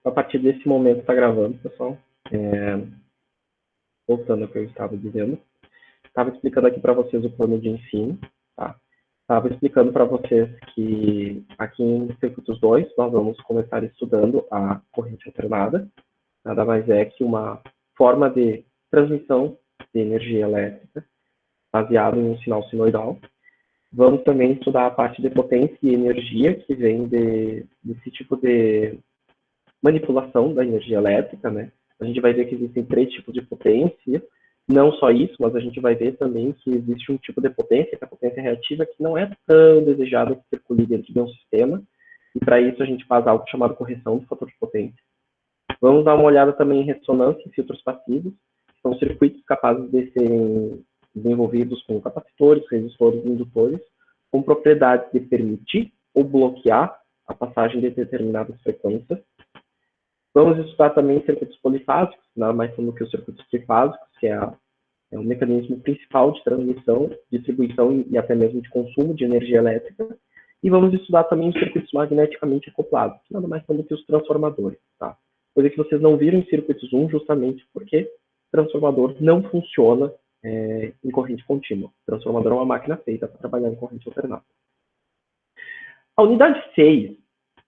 A partir desse momento está gravando, pessoal. Voltando ao que eu estava dizendo. Estava explicando aqui para vocês o plano de ensino. Tá? Estava explicando para vocês que aqui em Circuitos 2 nós vamos começar estudando a corrente alternada. Nada mais é que uma forma de transmissão de energia elétrica baseada em um sinal sinoidal. Vamos também estudar a parte de potência e energia que vem desse tipo de manipulação da energia elétrica, né? A gente vai ver que existem 3 tipos de potência, não só isso, mas a gente vai ver também que existe um tipo de potência, que é a potência reativa, que não é tão desejada que circule dentro de um sistema, e para isso a gente faz algo chamado correção do fator de potência. Vamos dar uma olhada também em ressonância e filtros passivos, que são circuitos capazes de serem desenvolvidos com capacitores, resistores e indutores, com propriedades de permitir ou bloquear a passagem de determinadas frequências. Vamos estudar também circuitos polifásicos, nada mais são do que os circuitos trifásicos, que é o mecanismo principal de transmissão, distribuição e até mesmo de consumo de energia elétrica. E vamos estudar também os circuitos magneticamente acoplados, que nada mais são do que os transformadores. Tá? Coisa que vocês não viram em circuitos 1, justamente porque o transformador não funciona em corrente contínua. O transformador é uma máquina feita para trabalhar em corrente alternada. A unidade 6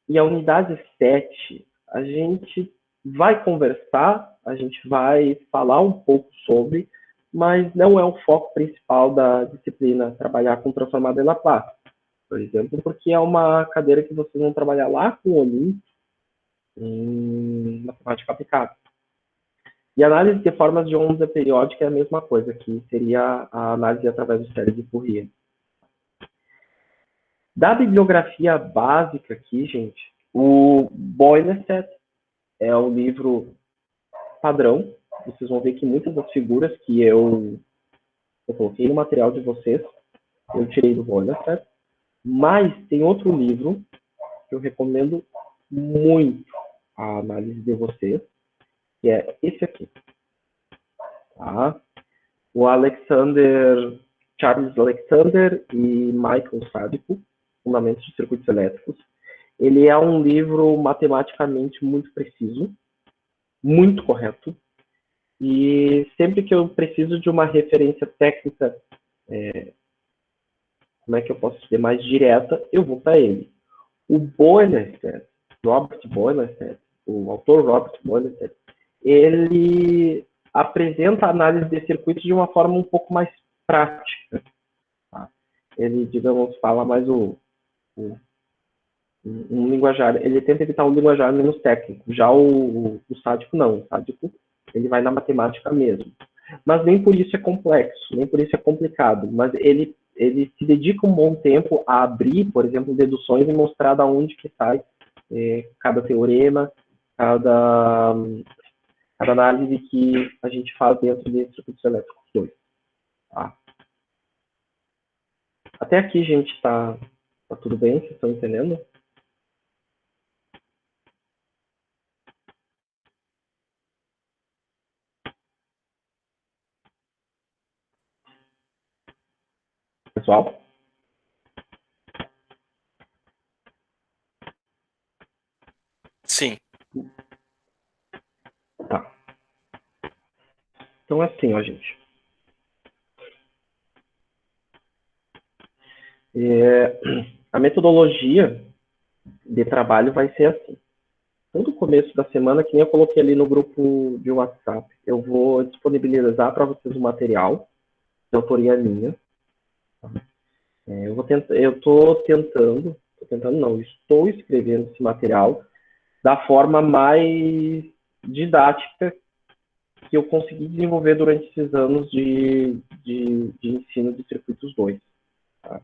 e a unidade 7, a gente vai conversar, a gente vai falar um pouco sobre, mas não é o foco principal da disciplina trabalhar com transformador em Laplace, por exemplo, porque é uma cadeira que vocês vão trabalhar lá com o Olimpo em matemática aplicada. E a análise de formas de onda periódica é a mesma coisa, que seria a análise através do série de Fourier. Da bibliografia básica aqui, gente, o Boilerset é o livro padrão. Vocês vão ver que muitas das figuras que eu coloquei no material de vocês, eu tirei do Boilerset. Mas tem outro livro que eu recomendo muito a análise de vocês, que é esse aqui. Tá? O Charles Alexander e Michael Sadiku, Fundamentos de Circuitos Elétricos. Ele é um livro matematicamente muito preciso, muito correto, e sempre que eu preciso de uma referência técnica, como é que eu posso dizer, mais direta, eu vou para ele. O Boilerset, Robert Boilerset, o autor Robert Boilerset, ele apresenta a análise de circuitos de uma forma um pouco mais prática. Tá? Ele, digamos, fala mais um linguajar, ele tenta evitar um linguajar menos técnico. Já o Sádico não, o Sádico ele vai na matemática mesmo. Mas nem por isso é complexo, nem por isso é complicado, mas ele se dedica um bom tempo a abrir, por exemplo, deduções e mostrar de onde que sai cada teorema, cada análise que a gente faz dentro de circuitos elétricos 2. Tá? Até aqui, gente, tá tudo bem? Vocês estão entendendo? Pessoal? Sim. Tá. Então, assim, ó, gente. A metodologia de trabalho vai ser assim. Todo começo da semana, que nem eu coloquei ali no grupo de WhatsApp, eu vou disponibilizar para vocês o material de autoria minha. Estou escrevendo esse material da forma mais didática que eu consegui desenvolver durante esses anos de ensino de circuitos 2. Tá?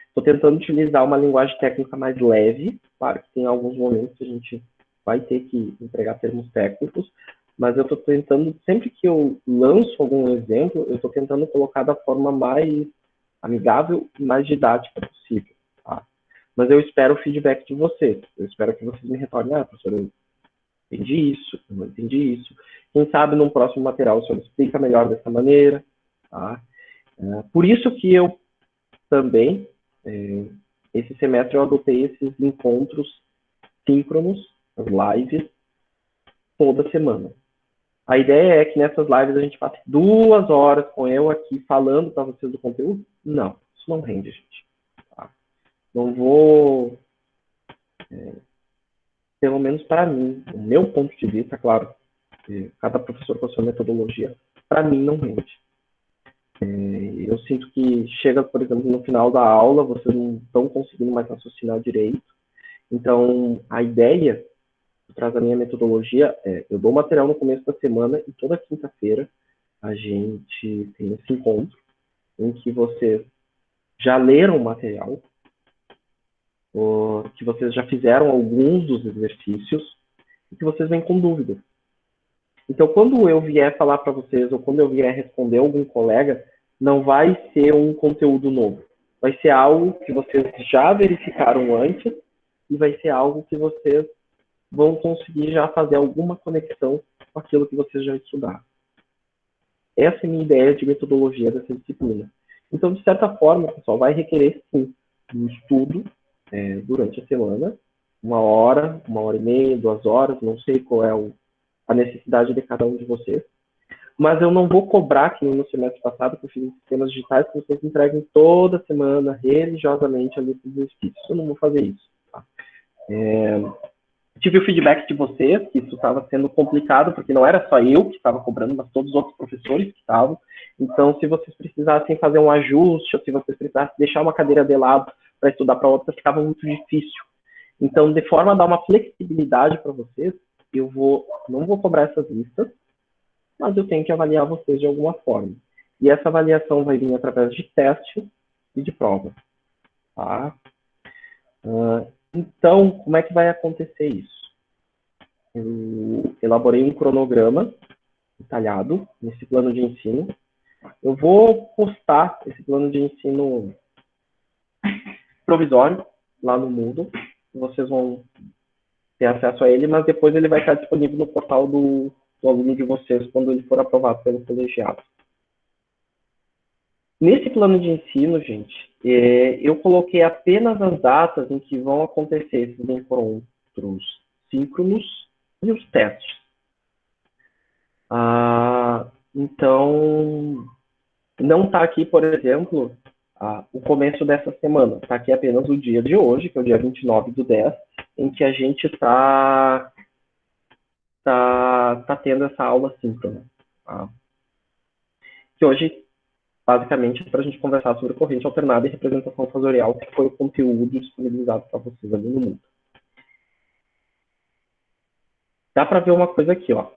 Estou tentando utilizar uma linguagem técnica mais leve, claro que tem alguns momentos que a gente vai ter que empregar termos técnicos, mas eu estou tentando, sempre que eu lanço algum exemplo, eu estou tentando colocar da forma mais amigável e mais didática possível. Tá? Mas eu espero o feedback de vocês. Eu espero que vocês me retornem, professor, eu entendi isso, eu não entendi isso. Quem sabe num próximo material o senhor explica melhor dessa maneira. Tá? Por isso que eu também esse semestre eu adotei esses encontros síncronos, as lives, toda semana. A ideia é que nessas lives a gente passe 2 horas com eu aqui falando para vocês do conteúdo? Não, isso não rende, gente. Tá? Não vou, pelo menos para mim, o meu ponto de vista, claro, cada professor com a sua metodologia, para mim não rende. Eu sinto que chega, por exemplo, no final da aula, vocês não estão conseguindo mais raciocinar direito. Então, a ideia por trás da minha metodologia é, eu dou material no começo da semana e toda quinta-feira a gente tem esse encontro em que vocês já leram o material, ou que vocês já fizeram alguns dos exercícios e que vocês vêm com dúvidas. Então, quando eu vier falar para vocês ou quando eu vier responder algum colega, não vai ser um conteúdo novo. Vai ser algo que vocês já verificaram antes e vai ser algo que vocês vão conseguir já fazer alguma conexão com aquilo que vocês já estudaram. Essa é a minha ideia de metodologia dessa disciplina. Então, de certa forma, pessoal, vai requerer, sim, um estudo durante a semana, 1 hora, 1 hora e meia, 2 horas, não sei qual é a necessidade de cada um de vocês. Mas eu não vou cobrar, que no semestre passado, que eu fiz em sistemas digitais, que vocês entreguem toda semana, religiosamente, a lista de exercícios. Eu não vou fazer isso. Tá? Tive o feedback de vocês, que isso estava sendo complicado, porque não era só eu que estava cobrando, mas todos os outros professores que estavam. Então, se vocês precisassem fazer um ajuste, ou se vocês precisassem deixar uma cadeira de lado para estudar para outra, ficava muito difícil. Então, de forma a dar uma flexibilidade para vocês, eu não vou cobrar essas listas, mas eu tenho que avaliar vocês de alguma forma. E essa avaliação vai vir através de teste e de prova. Tá? Então, como é que vai acontecer isso? Eu elaborei um cronograma detalhado nesse plano de ensino. Eu vou postar esse plano de ensino provisório lá no Moodle. Vocês vão ter acesso a ele, mas depois ele vai estar disponível no portal do aluno de vocês quando ele for aprovado pelo colegiado. Nesse plano de ensino, gente, eu coloquei apenas as datas em que vão acontecer esses encontros síncronos e os testes. Então, não está aqui, por exemplo, o começo dessa semana. Está aqui apenas o dia de hoje, que é o dia 29/10, em que a gente está tendo essa aula síncrona. Tá? Que hoje, basicamente, é para a gente conversar sobre corrente alternada e representação fasorial, que foi o conteúdo disponibilizado para vocês ali no mundo. Dá para ver uma coisa aqui, ó.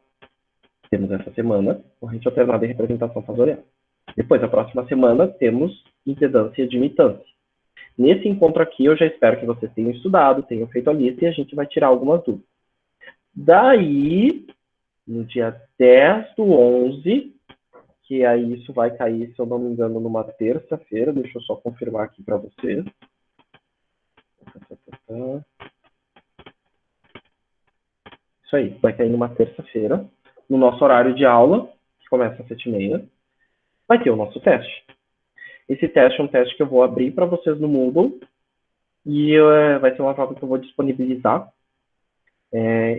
Temos essa semana corrente alternada e representação fasorial. Depois, na próxima semana, temos impedância e admitância. Nesse encontro aqui, eu já espero que vocês tenham estudado, tenham feito a lista e a gente vai tirar algumas dúvidas. Daí, no dia 10/11, que aí isso vai cair, se eu não me engano, numa terça-feira, deixa eu só confirmar aqui para vocês. Isso aí, vai cair numa terça-feira, no nosso horário de aula, que começa às 7h30, vai ter o nosso teste. Esse teste é um teste que eu vou abrir para vocês no Moodle e vai ser uma prova que eu vou disponibilizar.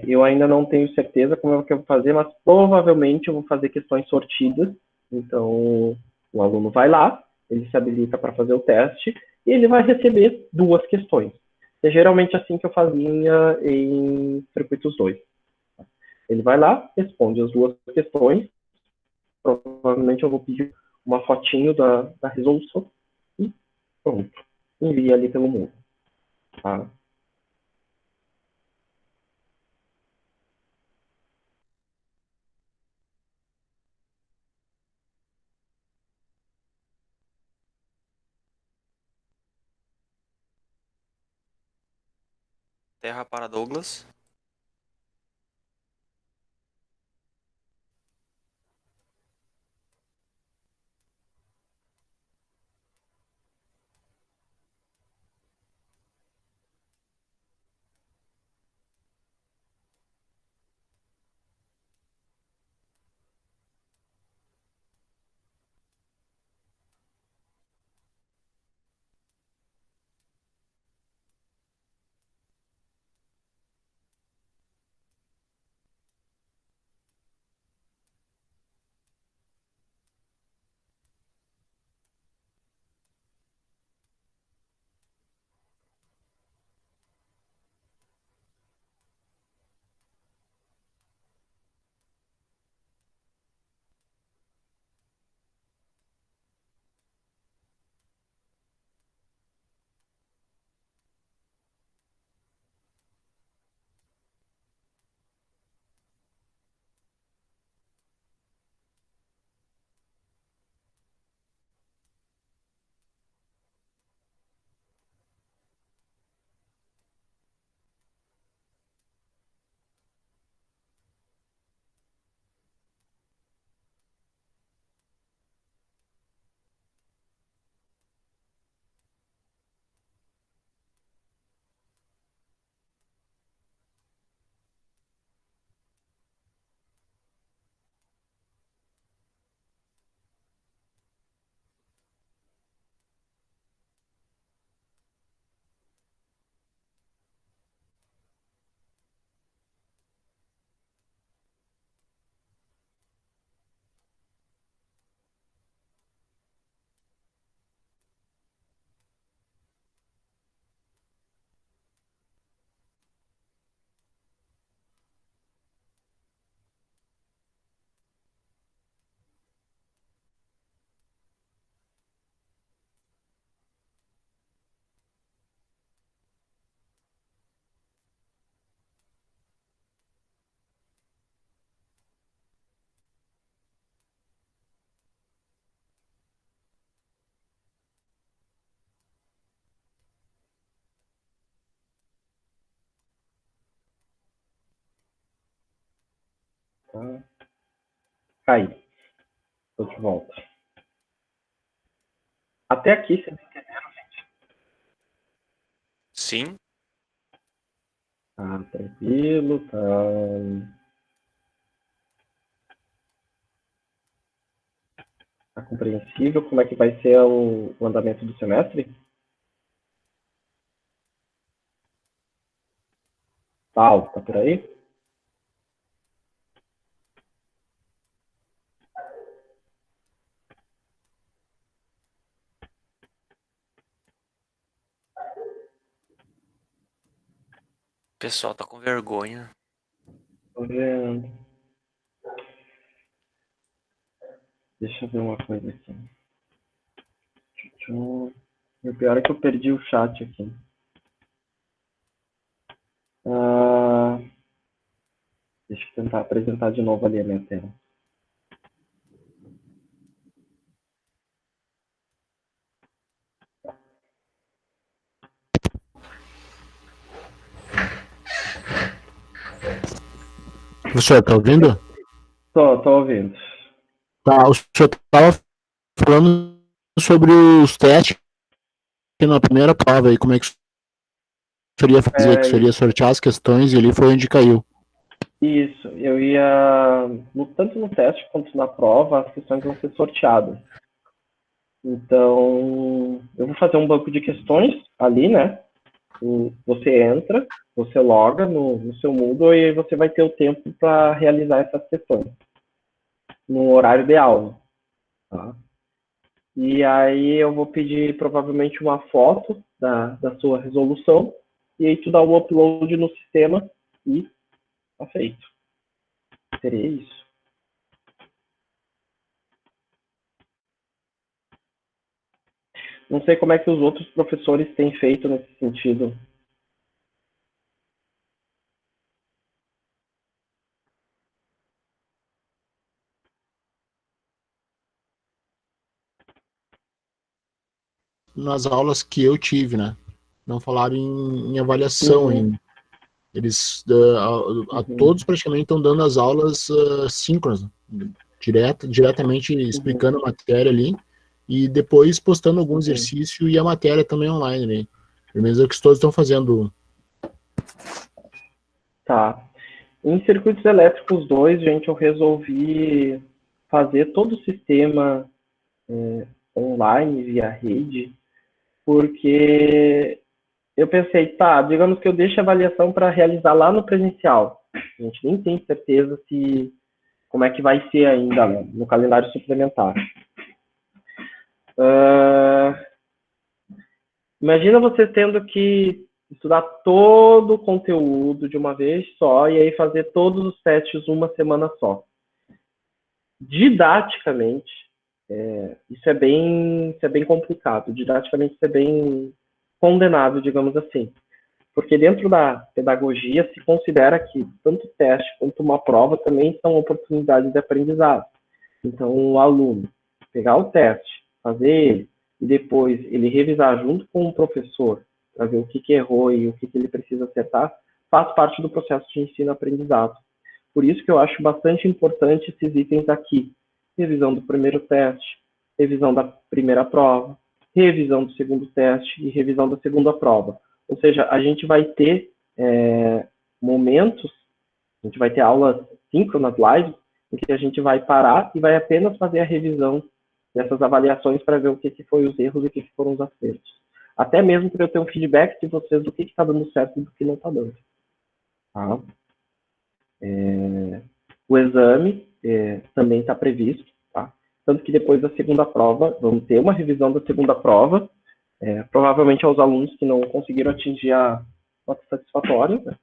Eu ainda não tenho certeza como é que eu vou fazer, mas provavelmente eu vou fazer questões sortidas. Então, o aluno vai lá, ele se habilita para fazer o teste e ele vai receber 2 questões. É geralmente assim que eu fazia em circuitos 2. Ele vai lá, responde as 2 questões. Provavelmente eu vou pedir uma fotinho da resolução e pronto. Envia ali pelo mundo. Tá? Terra para Douglas. Caí. Estou de volta. Até aqui, vocês entenderam, gente? Sim. Tá tranquilo, tá... Tá compreensível? Como é que vai ser o andamento do semestre? Paulo, tá por aí? O pessoal tá com vergonha. Tô vendo. Deixa eu ver uma coisa aqui. O pior é que eu perdi o chat aqui. Deixa eu tentar apresentar de novo ali a minha tela. Professor, tá ouvindo? Tô ouvindo. Tá, o senhor estava falando sobre os testes na primeira prova aí, como é que o senhor ia fazer, que o senhor ia sortear as questões e ali foi onde caiu. Isso, eu ia, tanto no teste quanto na prova, as questões vão ser sorteadas. Então, eu vou fazer um banco de questões ali, né? Você entra, você loga no seu Moodle e você vai ter o tempo para realizar essas questões no horário de aula. Tá? E aí eu vou pedir provavelmente uma foto da sua resolução e aí tu dá o upload no sistema e tá feito. Seria isso. Não sei como é que os outros professores têm feito nesse sentido. Nas aulas que eu tive, né? Não falaram em avaliação ainda. Eles, a todos praticamente estão dando as aulas síncronas, diretamente explicando a matéria ali e depois postando algum exercício e a matéria também online, né? Pelo menos é o que todos estão fazendo. Tá. Em circuitos elétricos 2, gente, eu resolvi fazer todo o sistema online, via rede, porque eu pensei, tá, digamos que eu deixe a avaliação para realizar lá no presencial. A gente nem tem certeza se como é que vai ser ainda, né, no calendário suplementar. Imagina você tendo que estudar todo o conteúdo de uma vez só e aí fazer todos os testes uma semana só. Didaticamente, isso é bem complicado. Didaticamente, isso é bem condenado, digamos assim. Porque dentro da pedagogia se considera que tanto o teste quanto uma prova também são oportunidades de aprendizado. Então, o aluno pegar o teste, fazer ele, e depois ele revisar junto com o professor para ver o que errou e o que ele precisa acertar, faz parte do processo de ensino-aprendizado. Por isso que eu acho bastante importante esses itens aqui. Revisão do primeiro teste, revisão da primeira prova, revisão do segundo teste e revisão da segunda prova. Ou seja, a gente vai ter momentos, a gente vai ter aulas síncronas, lives, em que a gente vai parar e vai apenas fazer a revisão dessas avaliações para ver o que foi os erros e o que foram os acertos. Até mesmo para eu ter um feedback de vocês do que está dando certo e do que não está dando. Tá? O exame também está previsto, tá? Tanto que depois da segunda prova, vamos ter uma revisão da segunda prova, provavelmente aos alunos que não conseguiram atingir a nota satisfatória, né?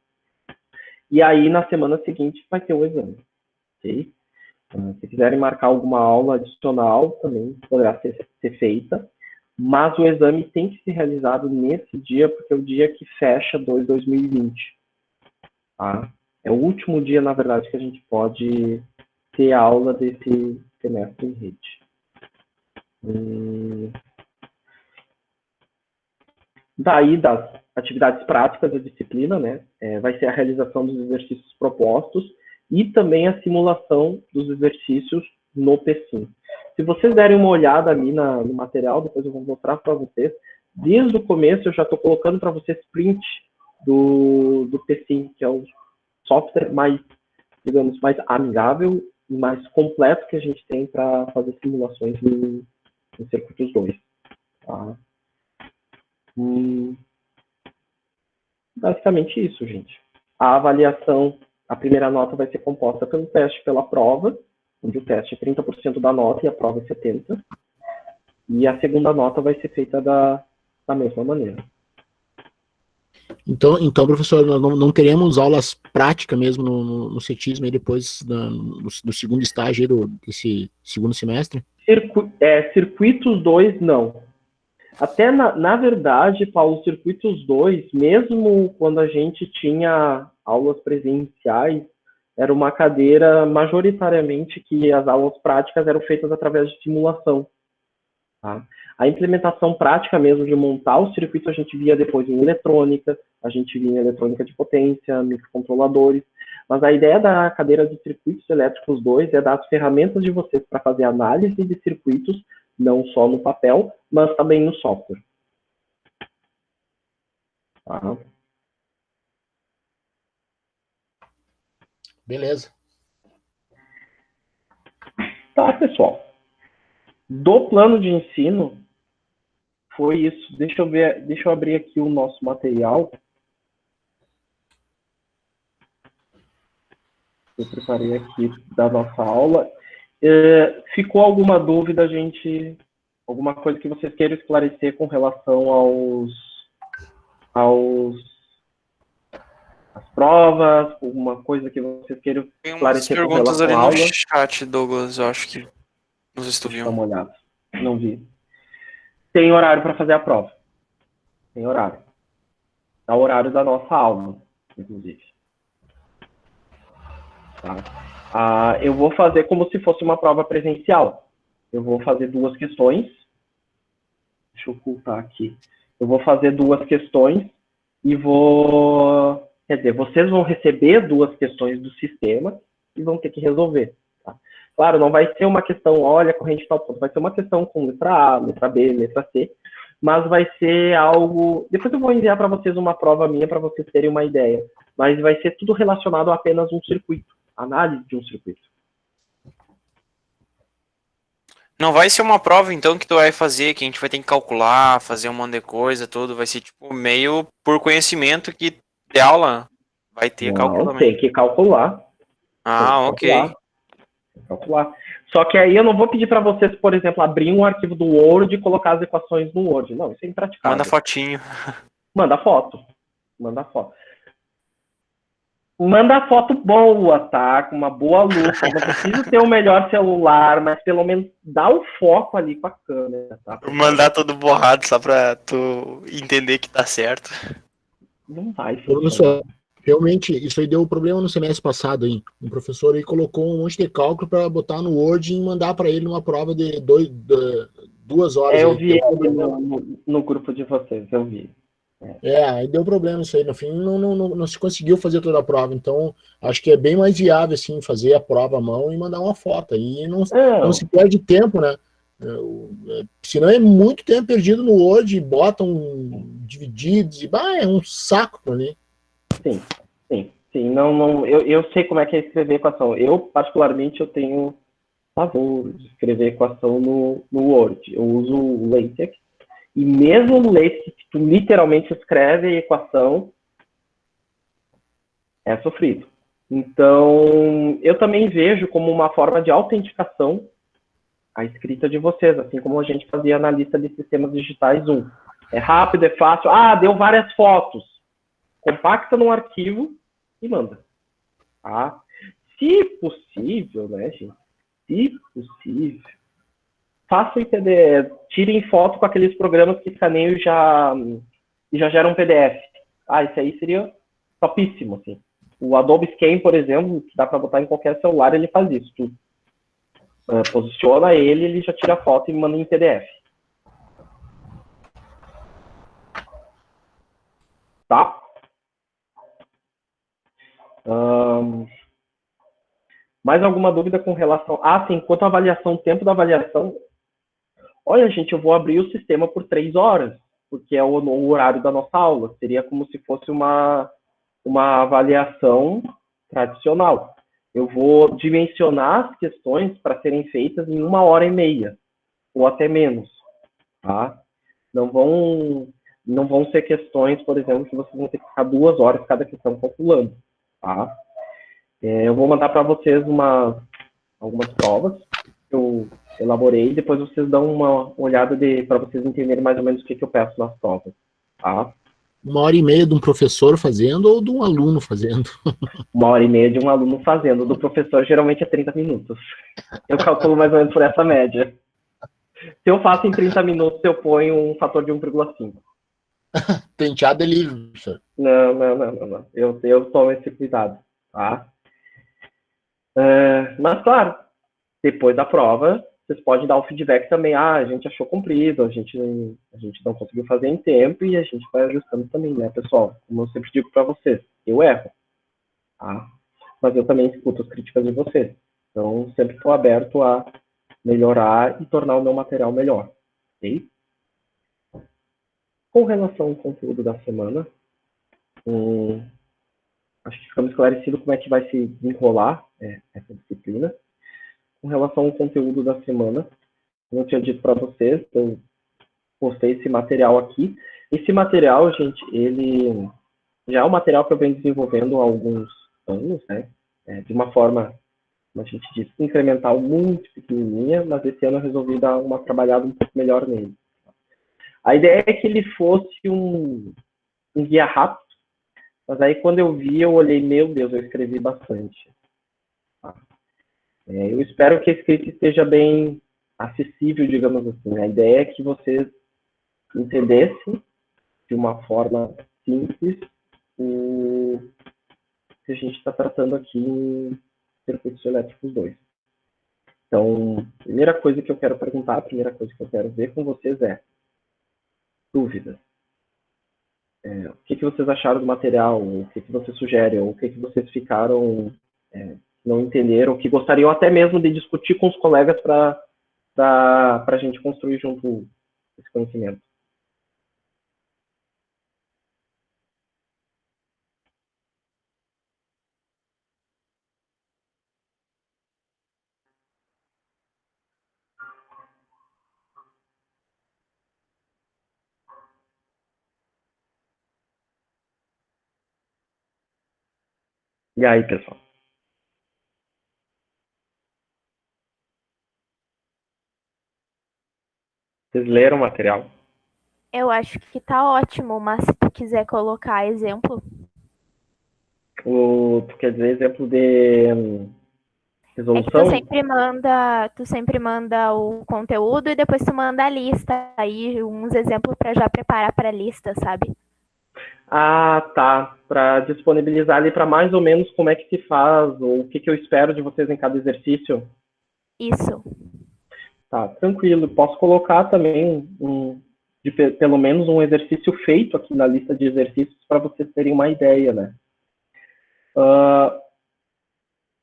E aí, na semana seguinte, vai ter o exame. Okay? Se quiserem marcar alguma aula adicional, também poderá ser feita, mas o exame tem que ser realizado nesse dia, porque é o dia que fecha 2020. Tá? É o último dia, na verdade, que a gente pode ter aula desse semestre em rede. Daí, das atividades práticas da disciplina, né, vai ser a realização dos exercícios propostos e também a simulação dos exercícios no PSIM. Se vocês derem uma olhada ali no material, depois eu vou mostrar para vocês, desde o começo eu já estou colocando para vocês print do PSIM, que é o software mais, digamos, mais amigável e mais completo que a gente tem para fazer simulações em circuitos 2. Tá? Basicamente isso, gente. A avaliação, a primeira nota vai ser composta pelo teste, pela prova, onde o teste é 30% da nota e a prova é 70%. E a segunda nota vai ser feita da mesma maneira. Então, professor, nós não teremos aulas práticas mesmo no CETISM aí depois do segundo estágio aí desse segundo semestre? Circuitos 2, não. Até, na verdade, Paulo, Circuitos 2, mesmo quando a gente tinha aulas presenciais, era uma cadeira majoritariamente que as aulas práticas eram feitas através de simulação. Tá? A implementação prática mesmo de montar o circuito a gente via depois em eletrônica, a gente via em eletrônica de potência, microcontroladores, mas a ideia da cadeira de circuitos elétricos 2 é dar as ferramentas de vocês para fazer análise de circuitos, não só no papel, mas também no software. Tá? Beleza. Tá, pessoal. Do plano de ensino, foi isso. Deixa eu abrir aqui o nosso material. Eu preparei aqui da nossa aula. Ficou alguma dúvida, gente? Alguma coisa que vocês queiram esclarecer com relação às provas? Alguma coisa que vocês queiram esclarecer com relação à aula? Tem umas perguntas ali no chat, Douglas, eu acho que não sei se tu viu. Deixa eu dar uma olhada. Não vi. Tem horário para fazer a prova. Tem horário. É o horário da nossa aula, inclusive. Tá? Eu vou fazer como se fosse uma prova presencial. Eu vou fazer 2 questões. Deixa eu ocultar aqui. Eu vou fazer 2 questões e vou... Quer dizer, vocês vão receber 2 questões do sistema e vão ter que resolver. Tá? Claro, não vai ser uma questão, olha, corrente tal ponto. Vai ser uma questão com letra A, letra B, letra C. Mas vai ser algo... Depois eu vou enviar para vocês uma prova minha para vocês terem uma ideia. Mas vai ser tudo relacionado a apenas um circuito. Análise de um circuito. Não vai ser uma prova, então, que tu vai fazer, que a gente vai ter que calcular, fazer um monte de coisa, tudo. Vai ser, tipo, meio por conhecimento que de aula vai ter cálculo também. Tem que calcular. Ah, ok. Calcular. Só que aí eu não vou pedir para vocês, por exemplo, abrir um arquivo do Word e colocar as equações no Word. Não, isso é impraticável. Manda fotinho. Manda foto. Manda foto. Manda foto boa, tá? Com uma boa luz. Não precisa ter o melhor celular, mas pelo menos dá o foco ali com a câmera, tá? Mandar todo borrado só pra tu entender que tá certo. Não vai funcionar. Realmente, isso aí deu problema no semestre passado, hein? Um professor aí colocou um monte de cálculo para botar no Word e mandar para ele uma prova de 2 horas. Eu vi no grupo de vocês, eu vi. Aí deu problema isso aí. No fim, não se conseguiu fazer toda a prova. Então, acho que é bem mais viável, assim, fazer a prova à mão e mandar uma foto. Aí não se perde tempo, né? Senão é muito tempo perdido no Word, botam divididos, e é um saco para mim. Sim. Não, eu sei como é que é escrever equação. Eu, particularmente, eu tenho pavor de escrever equação no Word. Eu uso o LaTeX. E mesmo no LaTeX, que tu literalmente escreve a equação, é sofrido. Então, eu também vejo como uma forma de autenticação a escrita de vocês, assim como a gente fazia na lista de sistemas digitais 1. É rápido, é fácil. Deu várias fotos. Compacta num arquivo e manda. Tá? Se possível, né, gente? Se possível, façam em PDF, tirem foto com aqueles programas que escaneiam e já geram um PDF. Isso aí seria topíssimo, assim. O Adobe Scan, por exemplo, que dá para botar em qualquer celular, ele faz isso. Tu posiciona ele já tira a foto e manda em PDF. Tá? Mais alguma dúvida com relação... Ah, sim, quanto à avaliação, tempo da avaliação... Olha, gente, eu vou abrir o sistema por 3 horas, porque é o horário da nossa aula. Seria como se fosse uma avaliação tradicional. Eu vou dimensionar as questões para serem feitas em 1h30, ou até menos, tá? Não vão ser questões, por exemplo, que vocês vão ter que ficar 2 horas cada questão calculando, tá? Eu vou mandar para vocês algumas provas que eu elaborei, depois vocês dão uma olhada para vocês entenderem mais ou menos o que eu peço nas provas, tá? 1h30 de um professor fazendo ou de um aluno fazendo? 1h30 de um aluno fazendo. Do professor, geralmente é 30 minutos. Eu calculo mais ou menos por essa média. Se eu faço em 30 minutos, eu ponho um fator de 1,5. Tenteado é livre, professor. Não. Eu tomo esse cuidado, tá? Mas, claro, depois da prova, vocês podem dar o feedback também. Ah, a gente achou comprido, a gente não conseguiu fazer em tempo e a gente vai ajustando também, né, pessoal? Como eu sempre digo para vocês, eu erro, tá? Mas eu também escuto as críticas de vocês. Então, sempre estou aberto a melhorar e tornar o meu material melhor, ok? Com relação ao conteúdo da semana, acho que ficamos esclarecidos como é que vai se desenrolar essa disciplina. Com relação ao conteúdo da semana, como eu tinha dito para vocês, eu postei esse material aqui. Esse material, gente, ele já é um material que eu venho desenvolvendo há alguns anos, né? De uma forma, como a gente disse, incremental muito pequenininha, mas esse ano eu resolvi dar uma trabalhada um pouco melhor nele. A ideia é que ele fosse um guia rápido, mas aí quando eu vi, eu olhei, meu Deus, eu escrevi bastante. Eu espero que a escrita esteja bem acessível, digamos assim. A ideia é que vocês entendessem de uma forma simples o que a gente está tratando aqui em circuitos elétricos 2. Então, a primeira coisa que eu quero perguntar, a primeira coisa que eu quero ver com vocês é dúvidas. O que vocês acharam do material? O que vocês sugerem? O que vocês ficaram... não entenderam, ou que gostariam até mesmo de discutir com os colegas para a gente construir junto esse conhecimento. E aí, pessoal? Vocês leram o material? Eu acho que tá ótimo, mas se tu quiser colocar exemplo. Tu quer dizer exemplo de resolução? É que tu sempre manda o conteúdo e depois tu manda a lista. Aí uns exemplos para já preparar para a lista, sabe? Ah, tá. Para disponibilizar ali para mais ou menos como é que se faz, ou o que eu espero de vocês em cada exercício. Isso. Tá, tranquilo. Posso colocar também pelo menos um exercício feito aqui na lista de exercícios para vocês terem uma ideia, né?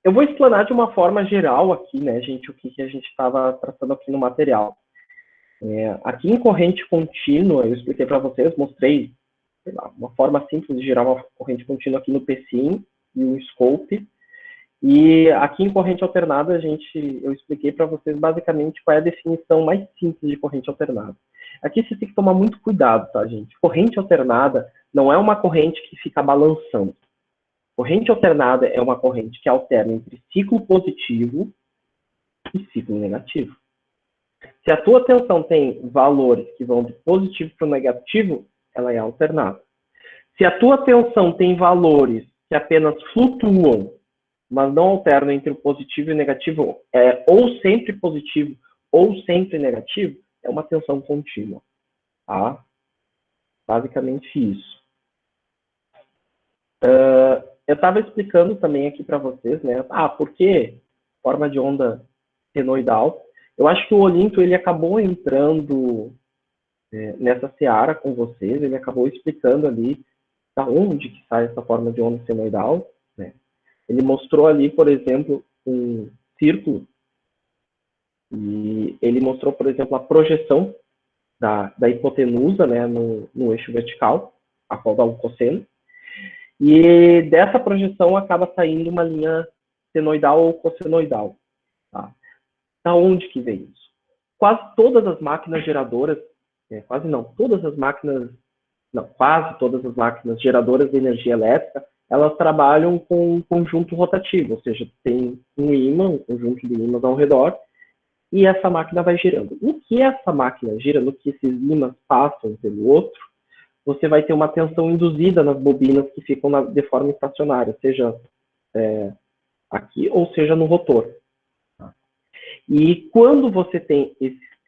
Eu vou explanar de uma forma geral aqui, né, gente, o que a gente estava tratando aqui no material. Aqui em corrente contínua, eu expliquei para vocês, mostrei, sei lá, uma forma simples de gerar uma corrente contínua aqui no PSIM e o Scope. E aqui em corrente alternada, eu expliquei para vocês basicamente qual é a definição mais simples de corrente alternada. Aqui você tem que tomar muito cuidado, tá, gente? Corrente alternada não é uma corrente que fica balançando. Corrente alternada é uma corrente que alterna entre ciclo positivo e ciclo negativo. Se a tua tensão tem valores que vão de positivo para o negativo, ela é alternada. Se a tua tensão tem valores que apenas flutuam, mas não alternam entre o positivo e o negativo, ou sempre positivo ou sempre negativo, é uma tensão contínua. Tá? Basicamente isso. Eu estava explicando também aqui para vocês, né? Por que forma de onda senoidal? Eu acho que o Olinto, ele acabou entrando nessa seara com vocês, ele acabou explicando ali da onde que sai essa forma de onda senoidal, né? Ele mostrou ali, por exemplo, um círculo, e ele mostrou, por exemplo, a projeção da hipotenusa, né, no eixo vertical, a qual dá o cosseno, e dessa projeção acaba saindo uma linha senoidal ou cossenoidal. Tá? Da onde que vem isso? Quase todas as máquinas geradoras, quase todas as máquinas geradoras de energia elétrica, elas trabalham com um conjunto rotativo, ou seja, tem um ímã, um conjunto de ímãs ao redor, e essa máquina vai girando. No que essa máquina gira, no que esses ímãs passam pelo outro, você vai ter uma tensão induzida nas bobinas que ficam de forma estacionária, seja aqui ou seja no rotor. E quando você tem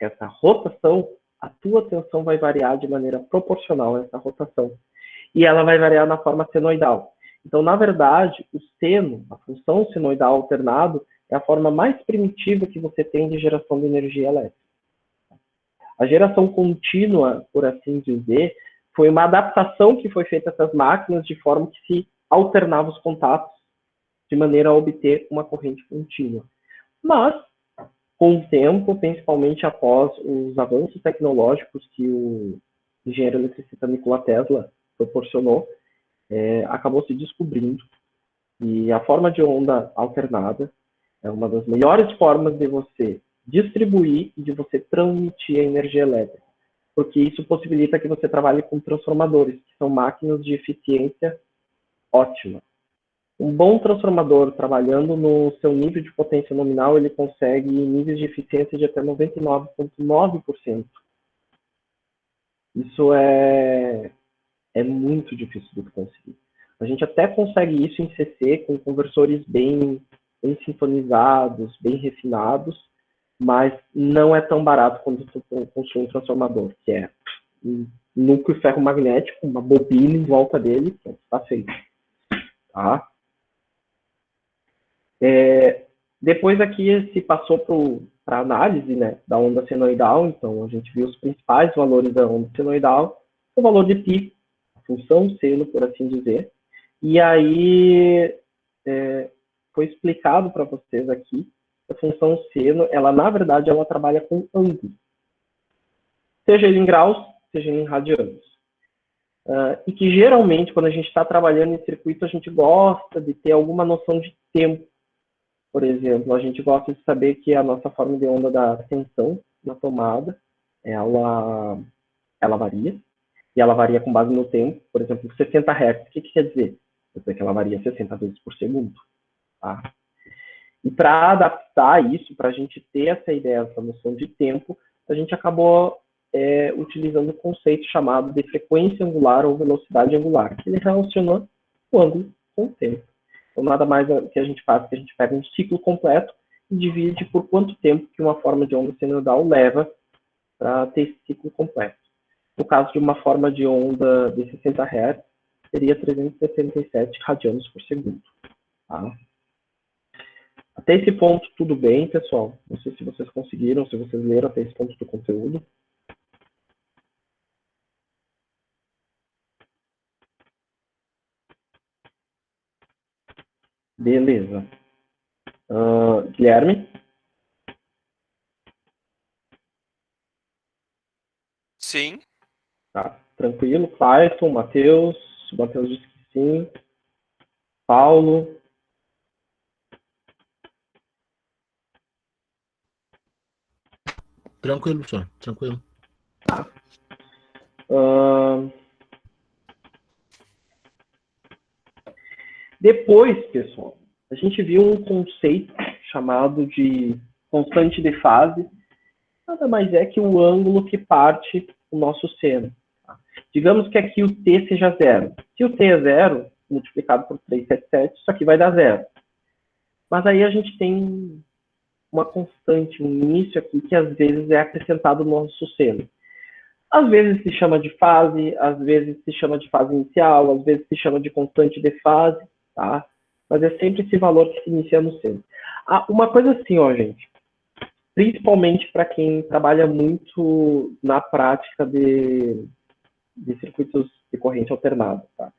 essa rotação, a tua tensão vai variar de maneira proporcional a essa rotação. E ela vai variar na forma senoidal. Então, na verdade, o seno, a função senoidal alternado, é a forma mais primitiva que você tem de geração de energia elétrica. A geração contínua, por assim dizer, foi uma adaptação que foi feita a essas máquinas de forma que se alternava os contatos de maneira a obter uma corrente contínua. Mas, com o tempo, principalmente após os avanços tecnológicos que o engenheiro eletricista Nikola Tesla proporcionou, acabou se descobrindo que a forma de onda alternada é uma das melhores formas de você distribuir e de você transmitir a energia elétrica, porque isso possibilita que você trabalhe com transformadores, que são máquinas de eficiência ótima. Um bom transformador, trabalhando no seu nível de potência nominal, ele consegue níveis de eficiência de até 99,9%. Isso é muito difícil de conseguir. A gente até consegue isso em CC, com conversores bem sintonizados, bem refinados, mas não é tão barato quando tu construi um transformador, que é um núcleo ferromagnético, uma bobina em volta dele, que está feito. Tá? Depois aqui se passou para a análise, né, da onda senoidal, então a gente viu os principais valores da onda senoidal, o valor de pico, a função seno, por assim dizer, e aí foi explicado para vocês aqui a função seno, ela na verdade ela trabalha com ângulo, seja ele em graus, seja ele em radianos. E que geralmente quando a gente está trabalhando em circuito a gente gosta de ter alguma noção de tempo. Por exemplo, a gente gosta de saber que a nossa forma de onda da tensão na tomada, ela varia, e ela varia com base no tempo. Por exemplo, 60 Hz, o que quer dizer? Quer dizer que ela varia 60 vezes por segundo. Tá? E para adaptar isso, para a gente ter essa ideia, essa noção de tempo, a gente acabou utilizando um conceito chamado de frequência angular ou velocidade angular, que ele relaciona o ângulo com o tempo. Então, nada mais que a gente faz, que a gente pega um ciclo completo e divide por quanto tempo que uma forma de onda senoidal leva para ter esse ciclo completo. No caso de uma forma de onda de 60 Hz, seria 377 radianos por segundo. Tá? Até esse ponto, tudo bem, pessoal? Não sei se vocês conseguiram, se vocês leram até esse ponto do conteúdo. Beleza. Guilherme? Sim. Tá, tranquilo. Clayton, Matheus disse que sim. Paulo? Tranquilo, professor. Tranquilo. Tá. Depois, pessoal, a gente viu um conceito chamado de constante de fase. Nada mais é que o ângulo que parte o nosso seno. Tá? Digamos que aqui o T seja zero. Se o T é zero, multiplicado por 377, isso aqui vai dar zero. Mas aí a gente tem uma constante, um início aqui, que às vezes é acrescentado no nosso seno. Às vezes se chama de fase, às vezes se chama de fase inicial, às vezes se chama de constante de fase, tá? Mas é sempre esse valor que se inicia no seno. Uma coisa assim, ó, gente, principalmente para quem trabalha muito na prática de circuitos de corrente alternada, tá?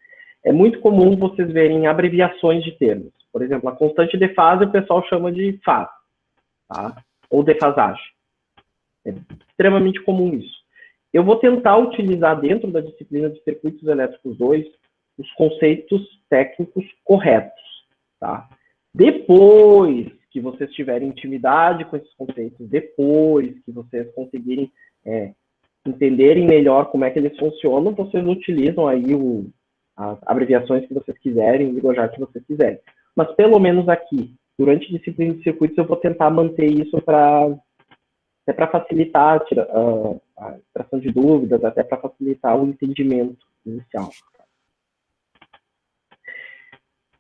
É muito comum vocês verem abreviações de termos. Por exemplo, a constante de fase o pessoal chama de fase, tá? Ou defasagem. É extremamente comum isso. Eu vou tentar utilizar dentro da disciplina de circuitos elétricos 2 os conceitos técnicos corretos, tá? Depois que vocês tiverem intimidade com esses conceitos, depois que vocês conseguirem entenderem melhor como é que eles funcionam, vocês utilizam aí as abreviações que vocês quiserem, o linguajar que vocês quiserem. Mas pelo menos aqui, durante a disciplina de circuitos, eu vou tentar manter isso para facilitar a extração de dúvidas, até para facilitar o entendimento inicial.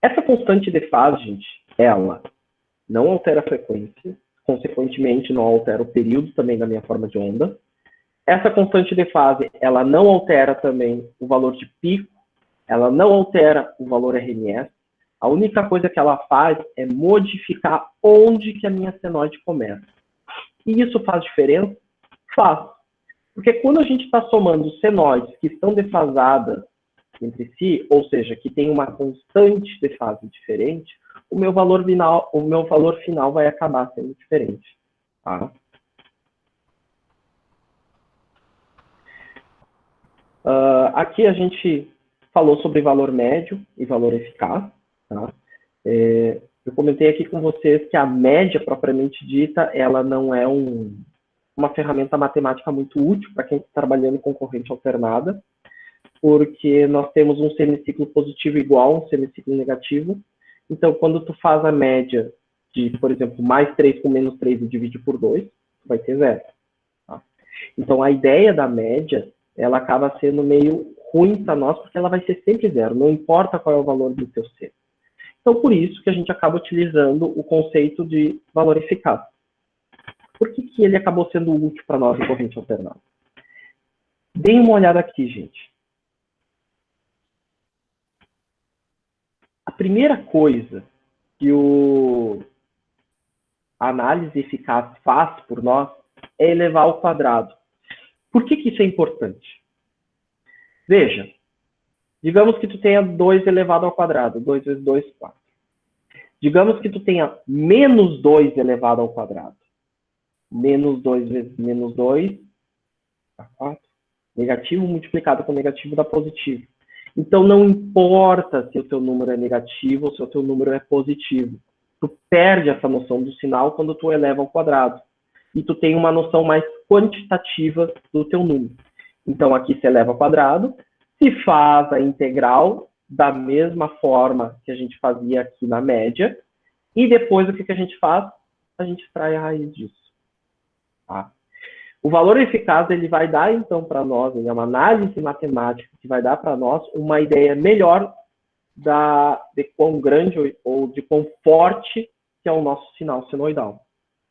Essa constante de fase, gente, ela não altera a frequência, consequentemente não altera o período também da minha forma de onda. Essa constante de fase, ela não altera também o valor de pico, ela não altera o valor RMS. A única coisa que ela faz é modificar onde que a minha senoide começa. E isso faz diferença? Faz. Porque quando a gente está somando senoides que estão defasadas entre si, ou seja, que tem uma constante de fase diferente, o meu valor final vai acabar sendo diferente. Tá? Aqui a gente falou sobre valor médio e valor eficaz. Tá? Eu comentei aqui com vocês que a média propriamente dita, ela não é uma ferramenta matemática muito útil para quem está trabalhando com corrente alternada, porque nós temos um semiciclo positivo igual a um semiciclo negativo. Então, quando tu faz a média de, por exemplo, mais 3 com menos 3 e divide por 2, tu vai ter 0. Tá? Então, a ideia da média, ela acaba sendo meio ruim para nós, porque ela vai ser sempre 0, não importa qual é o valor do teu C. Então, por isso que a gente acaba utilizando o conceito de valor eficaz. Por que ele acabou sendo útil para nós em corrente alternada? Deem uma olhada aqui, gente. A primeira coisa que a análise eficaz faz por nós é elevar ao quadrado. Por que isso é importante? Veja, digamos que tu tenha 2 elevado ao quadrado. 2 vezes 2, 4. Digamos que tu tenha menos 2 elevado ao quadrado. Menos 2 vezes menos 2, dá 4. Negativo multiplicado com negativo dá positivo. Então, não importa se o teu número é negativo ou se o teu número é positivo. Tu perde essa noção do sinal quando tu eleva ao quadrado. E tu tem uma noção mais quantitativa do teu número. Então, aqui se eleva ao quadrado, se faz a integral da mesma forma que a gente fazia aqui na média. E depois, o que a gente faz? A gente extrai a raiz disso. Tá? O valor eficaz, ele vai dar, então, para nós, é uma análise matemática que vai dar para nós uma ideia melhor de quão grande ou de quão forte que é o nosso sinal senoidal.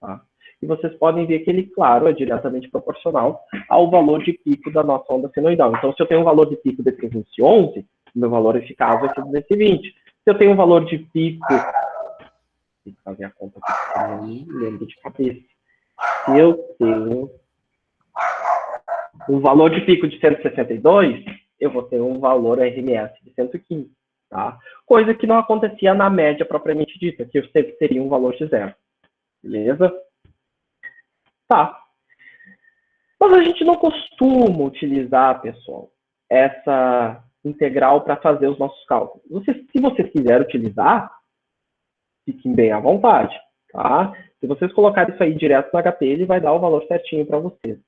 Tá? E vocês podem ver que ele, claro, é diretamente proporcional ao valor de pico da nossa onda senoidal. Então, se eu tenho um valor de pico de 311, meu valor eficaz vai ser 220. Se eu tenho um valor de pico... Tem que fazer a conta aqui, eu não me lembro de cabeça. Se eu tenho um valor de pico de 162, eu vou ter um valor RMS de 115, tá? Coisa que não acontecia na média propriamente dita, que eu sempre teria um valor de 0. Beleza? Tá. Mas a gente não costuma utilizar, pessoal, essa integral para fazer os nossos cálculos. Se vocês quiserem utilizar, fiquem bem à vontade, tá? Se vocês colocarem isso aí direto no HP, ele vai dar o valor certinho para vocês.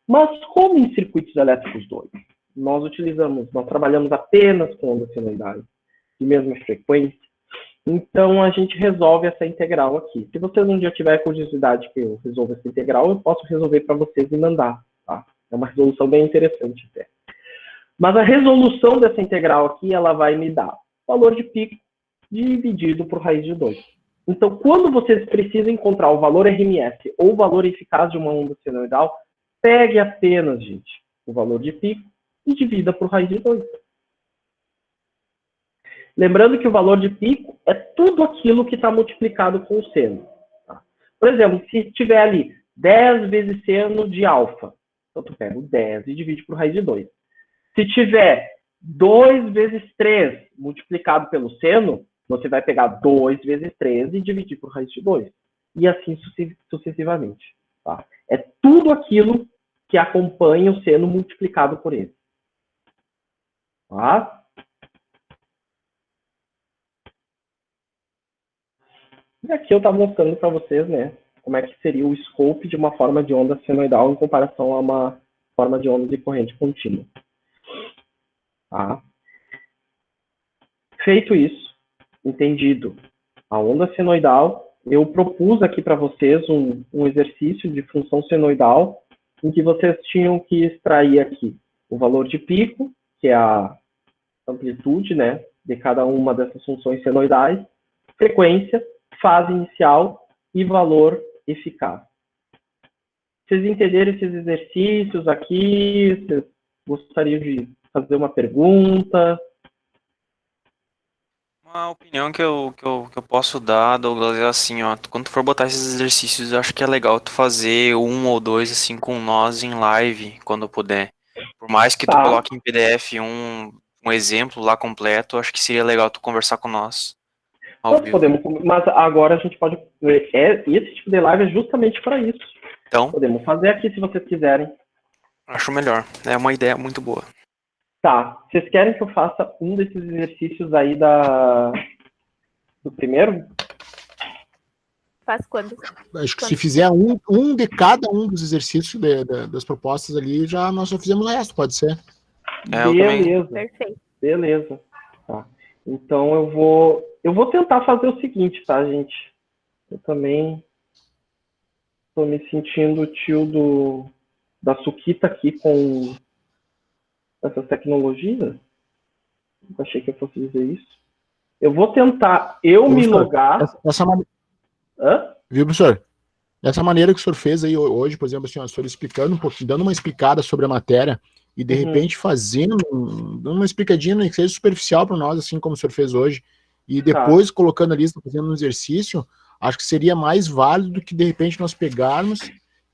Mas como em circuitos elétricos 2, nós trabalhamos apenas com onda senoidal de mesma frequência, então a gente resolve essa integral aqui. Se vocês um dia tiverem curiosidade que eu resolva essa integral, eu posso resolver para vocês e mandar, tá? É uma resolução bem interessante até. Mas a resolução dessa integral aqui, ela vai me dar o valor de pico dividido por raiz de 2. Então, quando vocês precisam encontrar o valor RMS ou o valor eficaz de uma onda senoidal, pegue apenas, gente, o valor de pico e divida por raiz de 2. Lembrando que o valor de pico é tudo aquilo que está multiplicado com o seno. Tá? Por exemplo, se tiver ali 10 vezes seno de alfa, então tu pega o 10 e divide por raiz de 2. Se tiver 2 vezes 3 multiplicado pelo seno, Você vai pegar 2 vezes 13 e dividir por raiz de 2. E assim sucessivamente. Tá? É tudo aquilo que acompanha o seno multiplicado por ele. Tá? E aqui eu estava mostrando para vocês, né, como é que seria o scope de uma forma de onda senoidal em comparação a uma forma de onda de corrente contínua. Tá? Feito isso, entendido a onda senoidal, eu propus aqui para vocês um exercício de função senoidal em que vocês tinham que extrair aqui o valor de pico, que é a amplitude, né, de cada uma dessas funções senoidais, frequência, fase inicial e valor eficaz. Vocês entenderam esses exercícios aqui? Vocês gostariam de fazer uma pergunta? Uma opinião que eu posso dar, Douglas, é assim, ó, quando tu for botar esses exercícios, eu acho que é legal tu fazer 1 ou 2, assim, com nós em live, quando puder. Por mais que tu coloque em PDF um exemplo lá completo, eu acho que seria legal tu conversar com nós. Nós podemos, mas agora a gente pode... esse tipo de live é justamente para isso. Então, podemos fazer aqui se vocês quiserem. Acho melhor. É uma ideia muito boa. Tá. Vocês querem que eu faça um desses exercícios aí do primeiro? Faz quando? Acho que se fizer um de cada um dos exercícios das propostas ali, nós já fizemos o resto, pode ser? Beleza. Perfeito. Beleza. Tá. Então eu vou tentar fazer o seguinte, tá, gente? Eu também tô me sentindo o tio da Suquita aqui com essas tecnologias. Eu achei que eu fosse dizer isso. Eu vou tentar me logar. Viu, professor? Dessa maneira que o senhor fez aí hoje, por exemplo, assim, o senhor explicando um pouquinho, dando uma explicada sobre a matéria e de repente fazendo uma explicadinha, que seja superficial para nós, assim como o senhor fez hoje, e depois colocando a lista, fazendo um exercício, acho que seria mais válido do que de repente nós pegarmos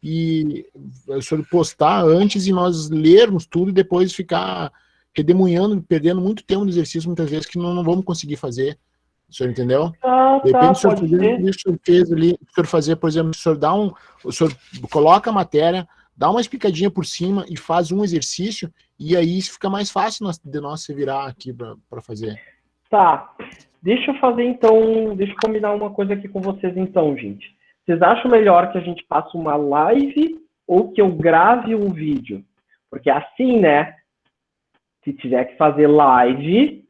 e o senhor postar antes e nós lermos tudo e depois ficar redemoinhando, perdendo muito tempo no exercício, muitas vezes, que não vamos conseguir fazer. O senhor entendeu? De repente, o senhor fazendo isso, o senhor fez ali, o senhor fazer, por exemplo, o senhor coloca a matéria, dá uma explicadinha por cima e faz um exercício, e aí fica mais fácil de nós se virar aqui para fazer. Tá. Deixa eu fazer, então, deixa eu combinar uma coisa aqui com vocês, então, gente. Vocês acham melhor que a gente faça uma live ou que eu grave um vídeo? Porque assim, né? Se tiver que fazer live,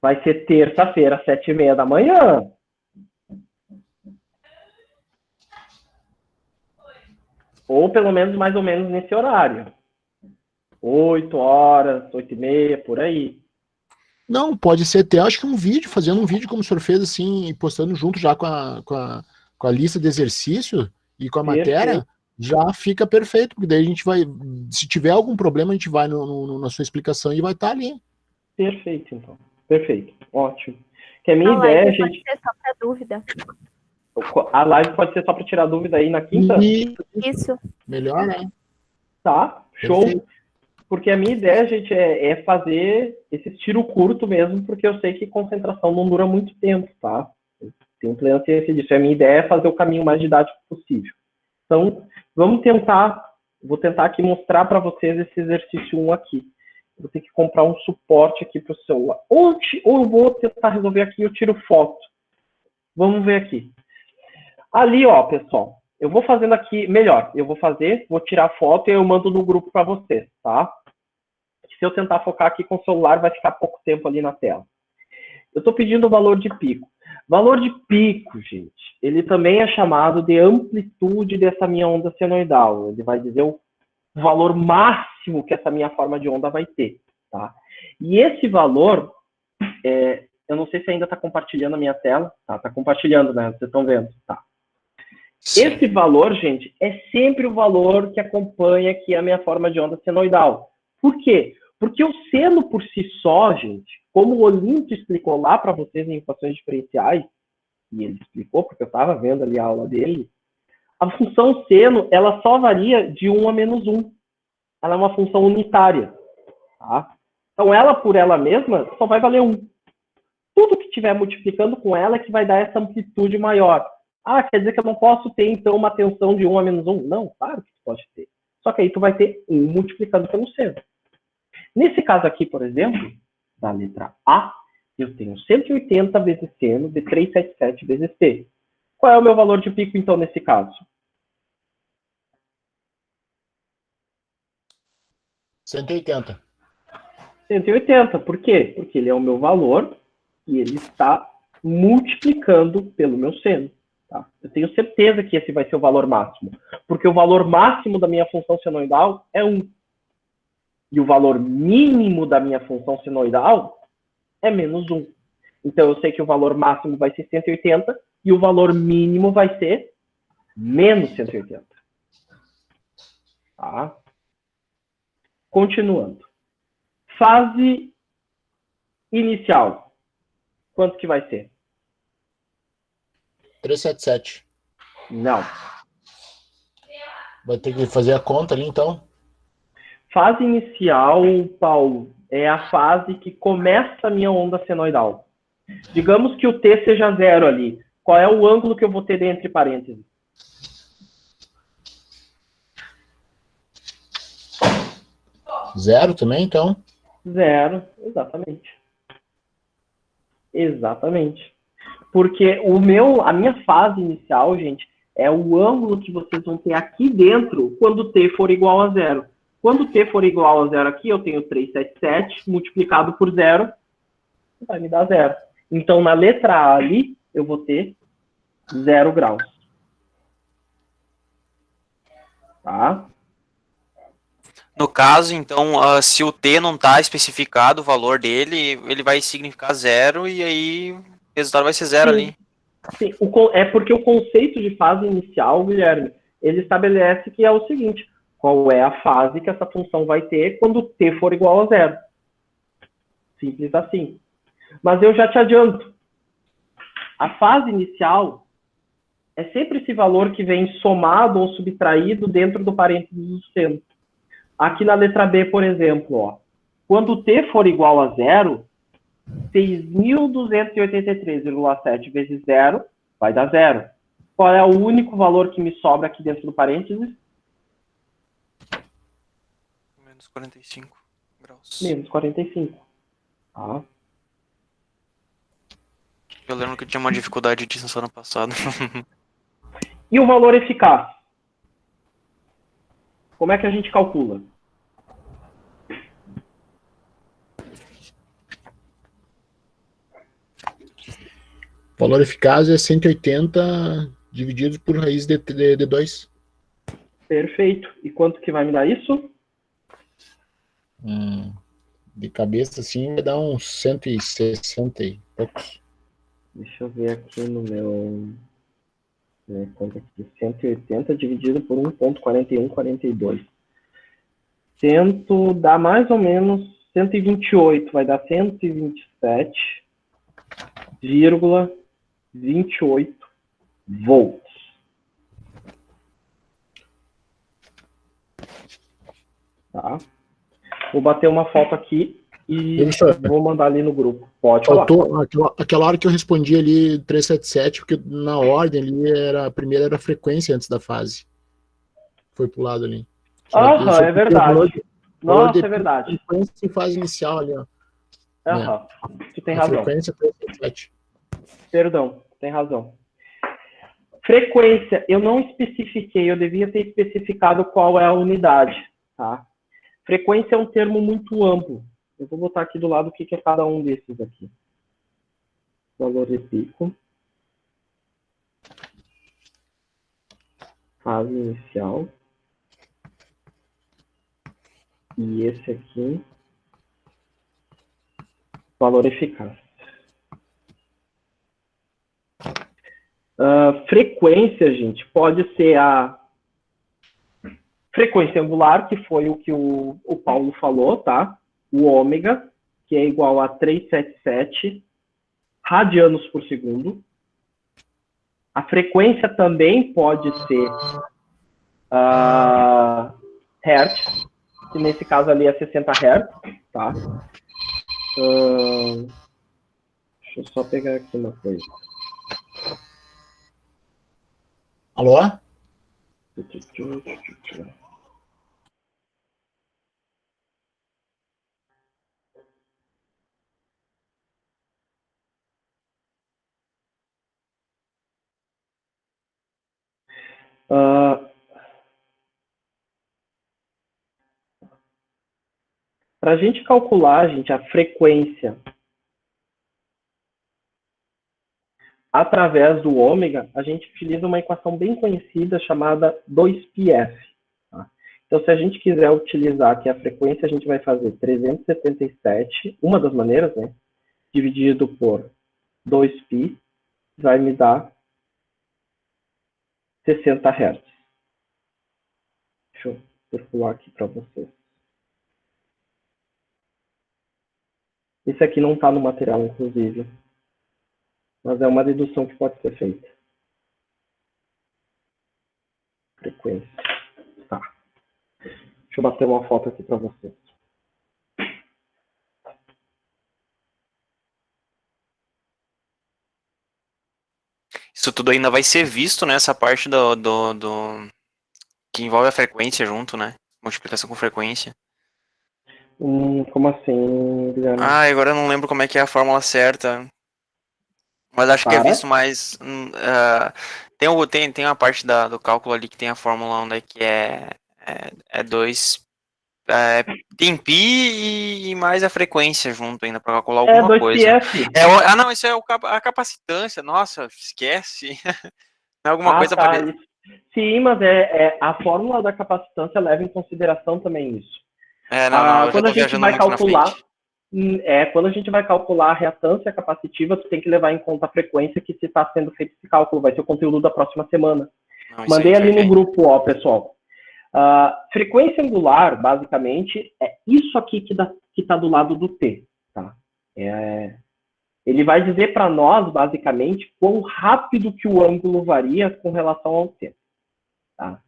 vai ser terça-feira, às 7h30 da manhã. Ou pelo menos, mais ou menos, nesse horário. 8 horas, 8h30, por aí. Não, pode ser até, acho que um vídeo, fazendo um vídeo como o senhor fez, assim, e postando junto já com a lista de exercício e com a matéria, já fica perfeito, porque daí a gente vai, se tiver algum problema, a gente vai na sua explicação e vai estar ali. Perfeito, então. Perfeito. Ótimo. Que a minha ideia, gente... Pode ser só para dúvida. A live pode ser só para tirar dúvida aí na quinta? Isso. Melhor, né? Tá, show. Perfeito. Porque a minha ideia, gente, é fazer esse tiro curto mesmo, porque eu sei que concentração não dura muito tempo, tá? Eu tenho plena ciência disso. A minha ideia é fazer o caminho mais didático possível. Então, vou tentar aqui mostrar para vocês esse exercício 1 aqui. Vou ter que comprar um suporte aqui para o celular. Ou eu vou tentar resolver aqui, eu tiro foto. Vamos ver aqui. Ali, ó, pessoal. Eu vou fazendo aqui, melhor, vou tirar foto e eu mando no grupo para vocês, tá? Se eu tentar focar aqui com o celular, vai ficar pouco tempo ali na tela. Eu estou pedindo o valor de pico. Valor de pico, gente, ele também é chamado de amplitude dessa minha onda senoidal. Ele vai dizer o valor máximo que essa minha forma de onda vai ter, tá? E esse valor, eu não sei se ainda está compartilhando a minha tela. Tá compartilhando, né? Vocês estão vendo, tá? Sim. Esse valor, gente, é sempre o valor que acompanha aqui a minha forma de onda senoidal. Por quê? Porque o seno por si só, gente, como o Olímpio explicou lá para vocês em equações diferenciais, e ele explicou porque eu estava vendo ali a aula dele, a função seno, ela só varia de 1 a menos 1. Ela é uma função unitária. Tá? Então, ela por ela mesma só vai valer 1. Tudo que estiver multiplicando com ela é que vai dar essa amplitude maior. Ah, quer dizer que eu não posso ter, então, uma tensão de 1 a menos 1? Não, claro que tu pode ter. Só que aí tu vai ter 1 multiplicando pelo seno. Nesse caso aqui, por exemplo, da letra A, eu tenho 180 vezes seno de 377 vezes P. Qual é o meu valor de pico, então, nesse caso? 180. 180. Por quê? Porque ele é o meu valor e ele está multiplicando pelo meu seno. Tá? Eu tenho certeza que esse vai ser o valor máximo, porque o valor máximo da minha função senoidal é 1. E o valor mínimo da minha função senoidal é menos 1. Então, eu sei que o valor máximo vai ser 180 e o valor mínimo vai ser menos 180. Tá? Continuando. Fase inicial. Quanto que vai ser? 377. Não. Vai ter que fazer a conta ali, então? Fase inicial, Paulo, é a fase que começa a minha onda senoidal. Digamos que o T seja 0 ali. Qual é o ângulo que eu vou ter entre parênteses? 0 também, então? 0, exatamente. Exatamente. Porque a minha fase inicial, gente, é o ângulo que vocês vão ter aqui dentro quando T for igual a 0. Quando T for igual a 0 aqui, eu tenho 377 multiplicado por 0, vai me dar 0. Então, na letra A ali, eu vou ter 0 graus. Tá? No caso, então, se o T não está especificado o valor dele, ele vai significar 0 e aí o resultado vai ser 0 ali. Sim, é porque o conceito de fase inicial, Guilherme, ele estabelece que é o seguinte: qual é a fase que essa função vai ter quando T for igual a 0. Simples assim. Mas eu já te adianto. A fase inicial é sempre esse valor que vem somado ou subtraído dentro do parênteses do seno. Aqui na letra B, por exemplo, ó, quando T for igual a 0, 6.283,7 vezes 0 vai dar 0. Qual é o único valor que me sobra aqui dentro do parênteses? Menos 45 graus. Menos 45. Tá? Eu lembro que eu tinha uma dificuldade disso ano passado. E o valor eficaz? Como é que a gente calcula? O valor eficaz é 180 dividido por raiz de 2. Perfeito. E quanto que vai me dar isso? De cabeça, assim, vai dar uns 160 e poucos. Deixa eu ver aqui no meu... Conta aqui. 180 dividido por 1,4142. Dá mais ou menos 128. Vai dar 127,28 volts. Tá? Vou bater uma foto aqui e vou mandar ali no grupo. Pode falar. Aquela hora que eu respondi ali 377, porque na ordem ali a primeira era a frequência antes da fase. Foi pro lado ali. Aham, é verdade. Nossa, é verdade. Frequência em fase inicial ali, ó. Aham, tu tem razão. Frequência 377. Perdão, tem razão. Frequência, eu não especifiquei, eu devia ter especificado qual é a unidade, tá? Frequência é um termo muito amplo. Eu vou botar aqui do lado o que é cada um desses aqui. Valor de pico. Fase inicial. E esse aqui. Valor eficaz. Frequência, gente, pode ser a frequência angular, que foi o que o Paulo falou, tá? O ômega, que é igual a 377 radianos por segundo. A frequência também pode ser hertz, que nesse caso ali é 60 Hz, tá? Deixa Deixa eu só pegar aqui uma coisa. Alô? Para a gente calcular, gente, a frequência através do ômega, a gente utiliza uma equação bem conhecida chamada 2πf. Tá? Então, se a gente quiser utilizar aqui a frequência, a gente vai fazer 377, uma das maneiras, né? Dividido por 2π, vai me dar 60 Hz. Deixa eu circular aqui para vocês. Esse aqui não está no material, inclusive. Mas é uma dedução que pode ser feita. Frequência. Tá. Deixa eu bater uma foto aqui para vocês. Isso tudo ainda vai ser visto, né? Essa parte que envolve a frequência junto, né? Multiplicação com frequência. Como assim, Guilherme? Agora eu não lembro como é que é a fórmula certa. Mas acho que é visto mais. Tem uma parte do cálculo ali que tem a fórmula onde é que é 2. Tem pi e mais a frequência junto ainda para calcular alguma coisa. Não, isso é a capacitância. Nossa, esquece. Não é alguma coisa parecida. Sim, mas a fórmula da capacitância leva em consideração também isso. Quando a gente vai calcular, quando a gente vai calcular a reatância capacitiva, tu tem que levar em conta a frequência que se está sendo feito esse cálculo. Vai ser o conteúdo da próxima semana. Mandei ali no grupo, ó, pessoal. Frequência angular, basicamente, é isso aqui que está do lado do T. Tá? Ele vai dizer para nós, basicamente, quão rápido que o ângulo varia com relação ao tempo. Tá?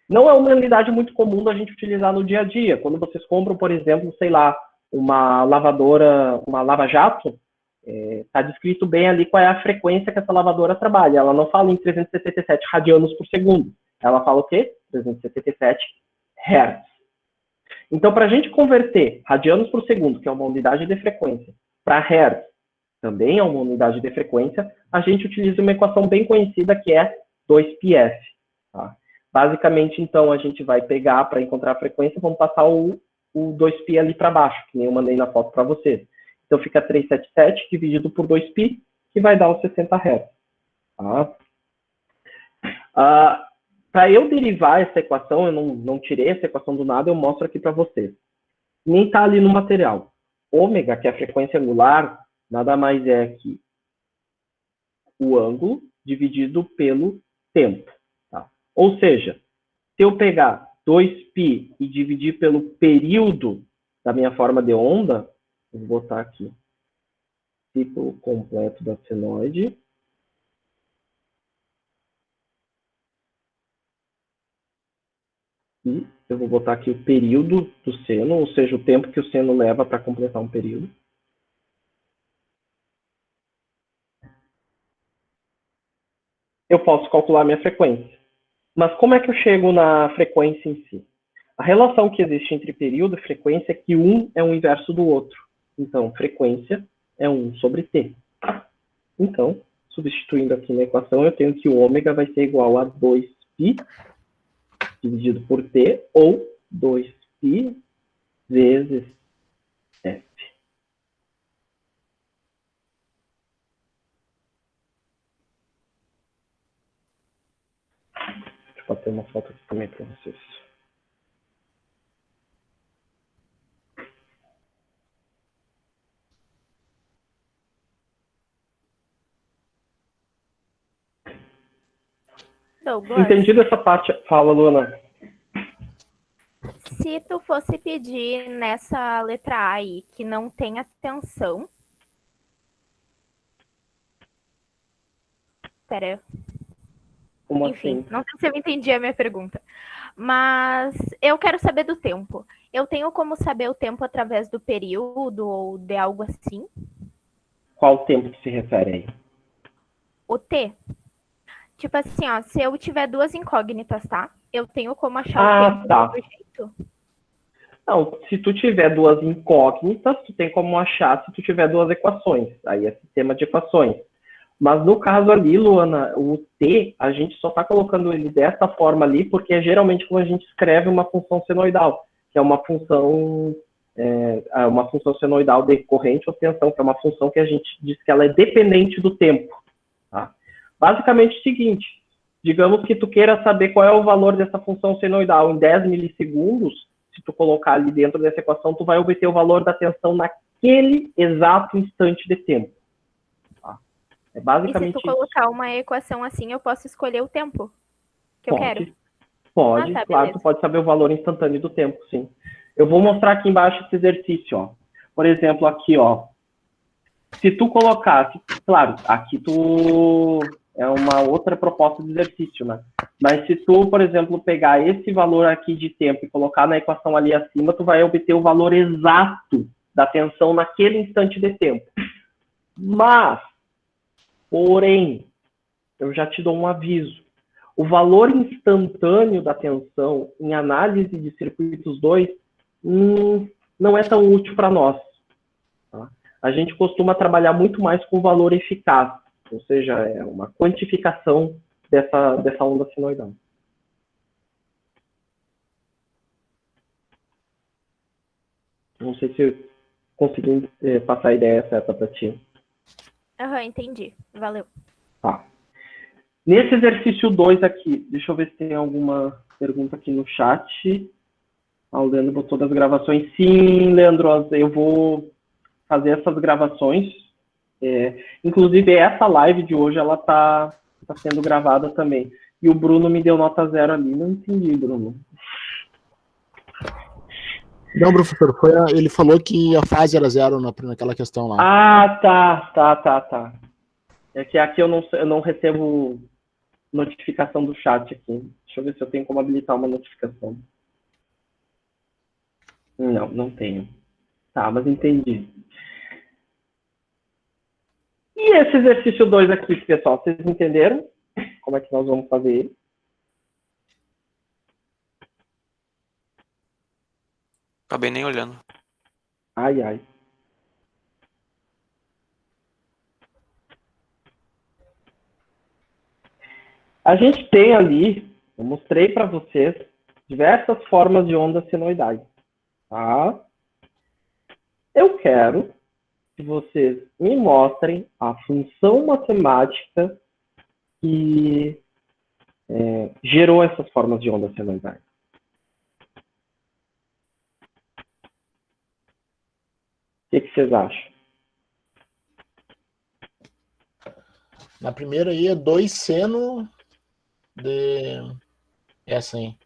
Não é uma unidade muito comum da gente utilizar no dia a dia. Quando vocês compram, por exemplo, sei lá, uma lavadora, uma lava-jato, está descrito bem ali qual é a frequência que essa lavadora trabalha. Ela não fala em 377 radianos por segundo. Ela fala o quê? 377 Hz. Então, para a gente converter radianos por segundo, que é uma unidade de frequência, para Hz, também é uma unidade de frequência, a gente utiliza uma equação bem conhecida que é 2πf. Tá? Basicamente, então, a gente vai pegar para encontrar a frequência, vamos passar o 2π ali para baixo, que nem eu mandei na foto para vocês. Então, fica 377 dividido por 2π, que vai dar os 60 Hz. Tá? Para eu derivar essa equação, eu não tirei essa equação do nada, eu mostro aqui para vocês. Nem está ali no material. Ômega, que é a frequência angular, nada mais é que o ângulo dividido pelo tempo. Tá? Ou seja, se eu pegar 2π e dividir pelo período da minha forma de onda, vou botar aqui ciclo completo da senoide. E eu vou botar aqui o período do seno, ou seja, o tempo que o seno leva para completar um período. Eu posso calcular a minha frequência. Mas como é que eu chego na frequência em si? A relação que existe entre período e frequência é que um é o inverso do outro. Então, frequência é 1 sobre t. Então, substituindo aqui na equação, eu tenho que o ômega vai ser igual a 2π dividido por t, ou 2π vezes f. Deixa eu bater uma foto aqui também para vocês. Douglas, Entendido essa parte? Fala, Luana. se tu fosse pedir nessa letra A aí, que não tem atenção... Pera. Como Enfim, assim? não sei se eu entendi a minha pergunta. Mas eu quero saber do tempo. Eu tenho como saber o tempo através do período ou de algo assim? Qual tempo que se refere aí? O T. Tipo assim, ó, se eu tiver duas incógnitas, tá? Eu tenho como achar o tempo Tá. do jeito? Não, se tu tiver duas incógnitas, tu tem como achar se tu tiver duas equações. Aí é sistema de equações. Mas no caso ali, Luana, o T, a gente só está colocando ele dessa forma ali, porque é geralmente quando a gente escreve uma função senoidal, que é uma função senoidal decorrente ou tensão, que é uma função que a gente diz que ela é dependente do tempo. Tá? Basicamente é o seguinte, digamos que tu queira saber qual é o valor dessa função senoidal em 10 milissegundos, se tu colocar ali dentro dessa equação, tu vai obter o valor da tensão naquele exato instante de tempo. É basicamente e se tu colocar uma equação assim, eu posso escolher o tempo que eu quero? Pode, tá, claro, beleza. tu pode saber o valor instantâneo do tempo, sim. Eu vou mostrar aqui embaixo esse exercício, ó. Por exemplo, aqui, ó. Se tu colocasse, claro, aqui tu é uma outra proposta de exercício, né? Mas se tu, por exemplo, pegar esse valor aqui de tempo e colocar na equação ali acima, tu vai obter o valor exato da tensão naquele instante de tempo. Mas, porém, eu já te dou um aviso. O valor instantâneo da tensão em análise de circuitos 2 não é tão útil para nós. Tá? A gente costuma trabalhar muito mais com valor eficaz, ou seja, é uma quantificação dessa onda senoidal. Não sei se eu consegui passar a ideia certa para ti. Entendi. Valeu. Tá. Nesse exercício 2 aqui, deixa eu ver se tem alguma pergunta aqui no chat. O Leandro botou das gravações. Sim, Leandro, eu vou fazer essas gravações. Inclusive, essa live de hoje, ela tá sendo gravada também. E o Bruno me deu nota 0 ali. Não entendi, Bruno. Não, professor, ele falou que a fase era 0 naquela questão lá. Ah, tá. É que aqui eu não recebo notificação do chat aqui. Deixa eu ver se eu tenho como habilitar uma notificação. Não tenho. Tá, mas entendi. E esse exercício 2 aqui, pessoal, vocês entenderam? Como é que nós vamos fazer ele? Acabei nem olhando. Ai. A gente tem ali, eu mostrei para vocês, diversas formas de onda senoidais. Tá? Eu quero que vocês me mostrem a função matemática que gerou essas formas de onda senoidais. O que vocês acham? Na primeira aí é 2 seno de essa aí.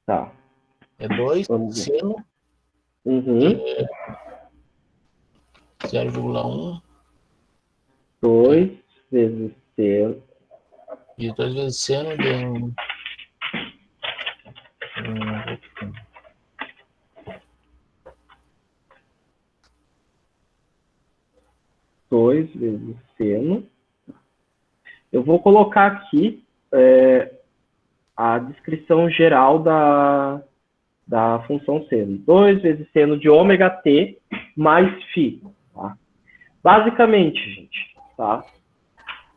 Tá. É 2 seno de 0,1. 2 vezes seno. E 2 vezes seno de 2 vezes seno. Eu vou colocar aqui a descrição geral da função seno. 2 vezes seno de ômega t mais φ. Tá? Basicamente, gente, tá?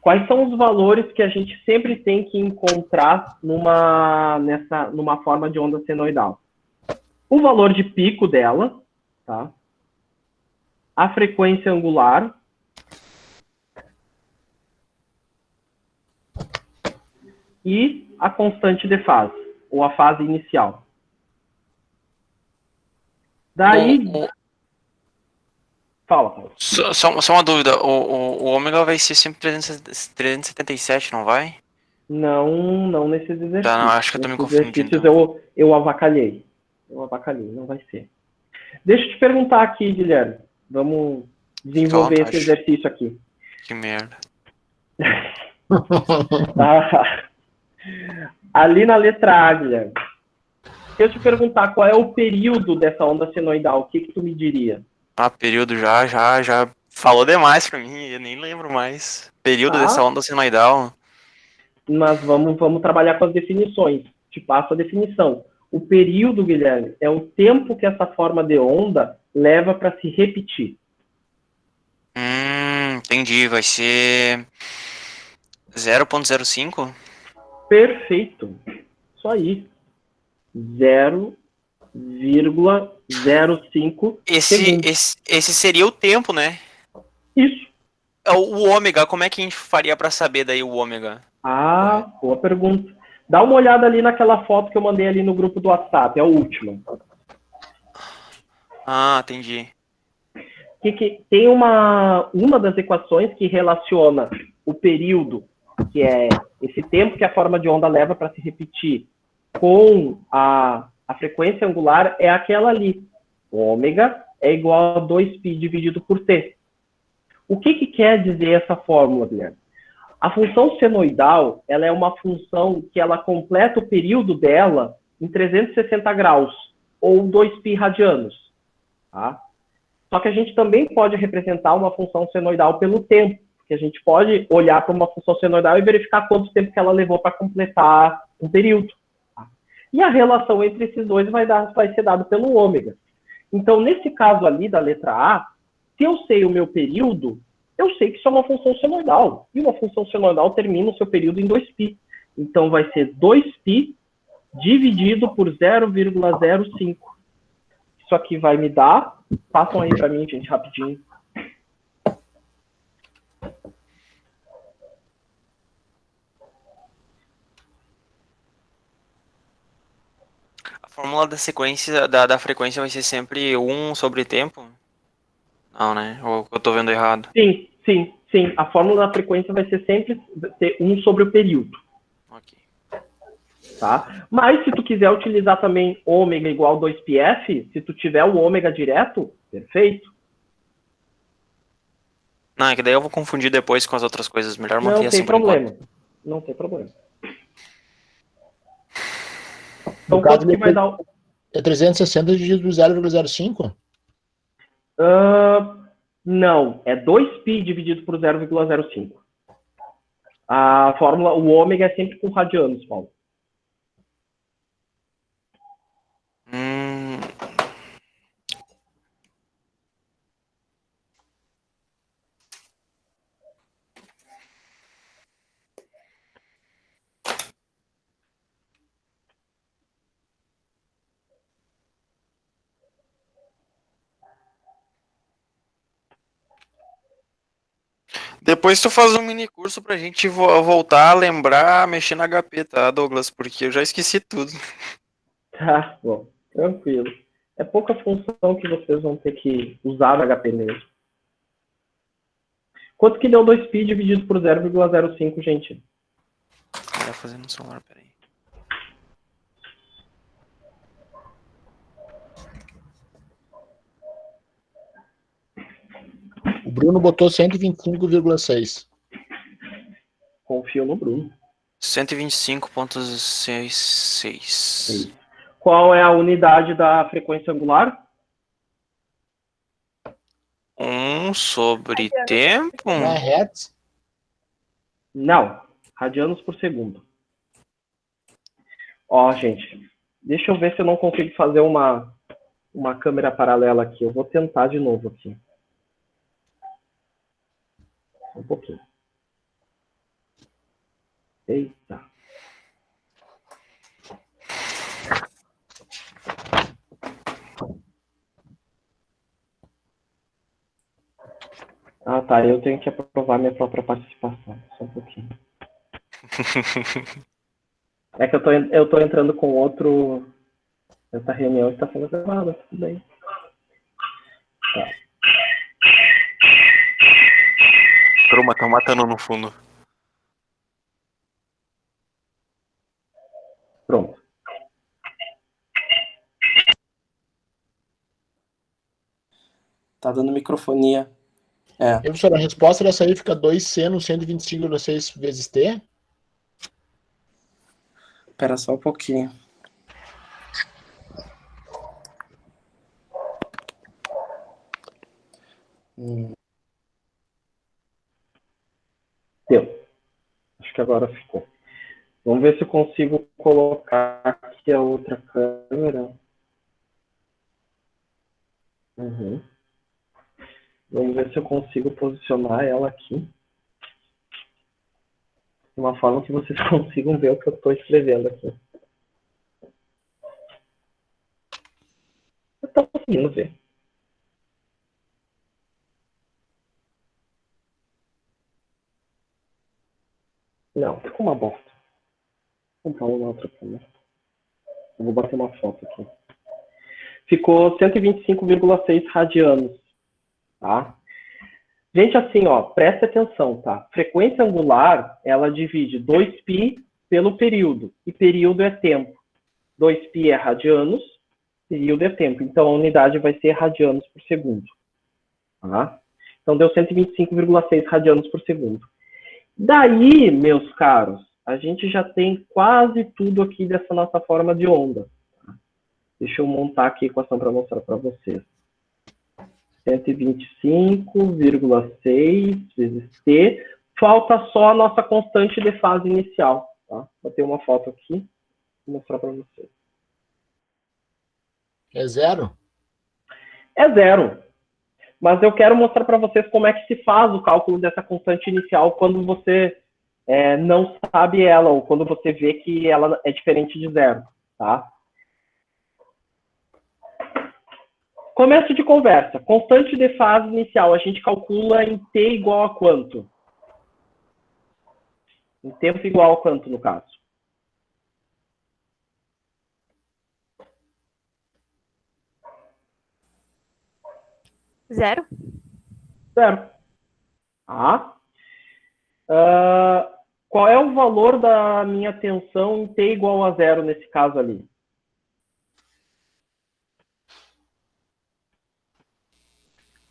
Quais são os valores que a gente sempre tem que encontrar numa forma de onda senoidal? O valor de pico dela, tá? A frequência angular, e a constante de fase, ou a fase inicial. Daí... Fala, Paulo. Só uma dúvida, o ômega vai ser sempre 377, não vai? Não nesses exercícios. Tá, não, acho que eu tô me confundindo. Eu avacalhei. Não vai ser. Deixa eu te perguntar aqui, Guilherme. Vamos desenvolver esse exercício aqui. Que merda. Ali na letra A, Guilherme. Se eu te perguntar qual é o período dessa onda senoidal, o que tu me diria? Período já Falou demais pra mim, eu nem lembro mais. Período dessa onda senoidal. Mas vamos trabalhar com as definições. Te passo a definição. O período, Guilherme, é o tempo que essa forma de onda leva para se repetir. Entendi. Vai ser 0,05? Perfeito. Isso aí. 0,05 segundos. Esse seria o tempo, né? Isso. O ômega, como é que a gente faria pra saber daí o ômega? Boa pergunta. Dá uma olhada ali naquela foto que eu mandei ali no grupo do WhatsApp, é a última. Entendi. Que tem uma das equações que relaciona o período, que é esse tempo que a forma de onda leva para se repetir, com a frequência angular, é aquela ali. Ômega é igual a 2π dividido por t. O que quer dizer essa fórmula, Guilherme? A função senoidal, ela é uma função que ela completa o período dela em 360 graus, ou 2π radianos. Tá? Só que a gente também pode representar uma função senoidal pelo tempo, porque a gente pode olhar para uma função senoidal e verificar quanto tempo que ela levou para completar um período. Tá? E a relação entre esses dois vai ser dado pelo ômega. Então, nesse caso ali da letra A, se eu sei o meu período, eu sei que isso é uma função senoidal. E uma função senoidal termina o seu período em 2π. Então, vai ser 2π dividido por 0,05. Isso aqui vai me dar... Passam aí para mim, gente, rapidinho. A fórmula da sequência, da frequência vai ser sempre 1 sobre tempo? Não, né? Ou eu tô vendo errado? Sim. A fórmula da frequência vai ser sempre 1 sobre o período. Ok. Tá? Mas se tu quiser utilizar também ômega igual 2πf, se tu tiver o ômega direto, perfeito. Não, é que daí eu vou confundir depois com as outras coisas. Melhor manter assim por enquanto. Não tem problema. No Então, caso, quanto que vai dar? É 360 dividido por 0,05? Não, é 2π dividido por 0,05. A fórmula, o ômega é sempre com radianos, Paulo. Depois tu faz um mini curso pra gente voltar a lembrar, mexer na HP, tá, Douglas? Porque eu já esqueci tudo. Tá, bom, tranquilo. É pouca função que vocês vão ter que usar no HP mesmo. Quanto que deu 2π dividido por 0,05, gente? Vai fazer no celular, peraí. O Bruno botou 125,6. Confio no Bruno. 125,66. Qual é a unidade da frequência angular? 1 sobre tempo? Não é hertz? Não, radianos por segundo. Ó, gente, deixa eu ver se eu não consigo fazer uma câmera paralela aqui. Eu vou tentar de novo aqui. Um pouquinho. Eita. Tá. Eu tenho que aprovar minha própria participação. Só um pouquinho. É que eu tô entrando com outro... Essa reunião está sendo gravada, tudo bem. Tá. Turma, estão matando no fundo. Pronto. Tá dando microfonia. Professor, a resposta dessa aí fica 2C no 125,6 vezes T? Espera só um pouquinho. Deu. Acho que agora ficou. Vamos ver se eu consigo colocar aqui a outra câmera. Uhum. Vamos ver se eu consigo posicionar ela aqui. De uma forma que vocês consigam ver o que eu estou escrevendo aqui. Eu estou conseguindo ver. Não, ficou uma bosta. Vou comprar uma outra câmera. Eu vou bater uma foto aqui. Ficou 125,6 radianos, tá? Gente, assim, ó, preste atenção, tá? Frequência angular, ela divide 2π pelo período, e período é tempo. 2π é radianos, período é tempo. Então, a unidade vai ser radianos por segundo. Tá? Então, deu 125,6 radianos por segundo. Daí, meus caros, a gente já tem quase tudo aqui dessa nossa forma de onda. Tá? Deixa eu montar aqui a equação para mostrar para vocês. 125,6 vezes T. Falta só a nossa constante de fase inicial. Tá? Vou ter uma foto aqui. Vou mostrar para vocês. É zero? É zero. Mas eu quero mostrar para vocês como é que se faz o cálculo dessa constante inicial quando você não sabe ela, ou quando você vê que ela é diferente de zero. Tá? Começo de conversa. Constante de fase inicial, a gente calcula em t igual a quanto? Em tempo igual a quanto, no caso? Zero. Zero. Tá? Qual é o valor da minha tensão em t igual a zero nesse caso ali?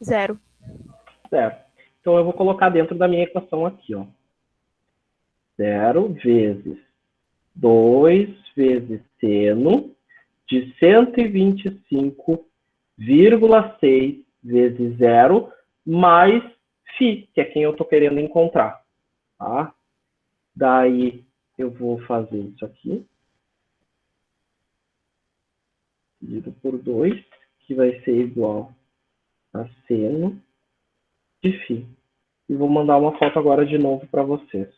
Zero. Zero. Então, eu vou colocar dentro da minha equação aqui, ó. 0 vezes 2 vezes seno de 125,6 vezes zero mais φ, que é quem eu estou querendo encontrar. Tá? Daí, eu vou fazer isso aqui. Dividido por 2, que vai ser igual a seno de φ. E vou mandar uma foto agora de novo para vocês.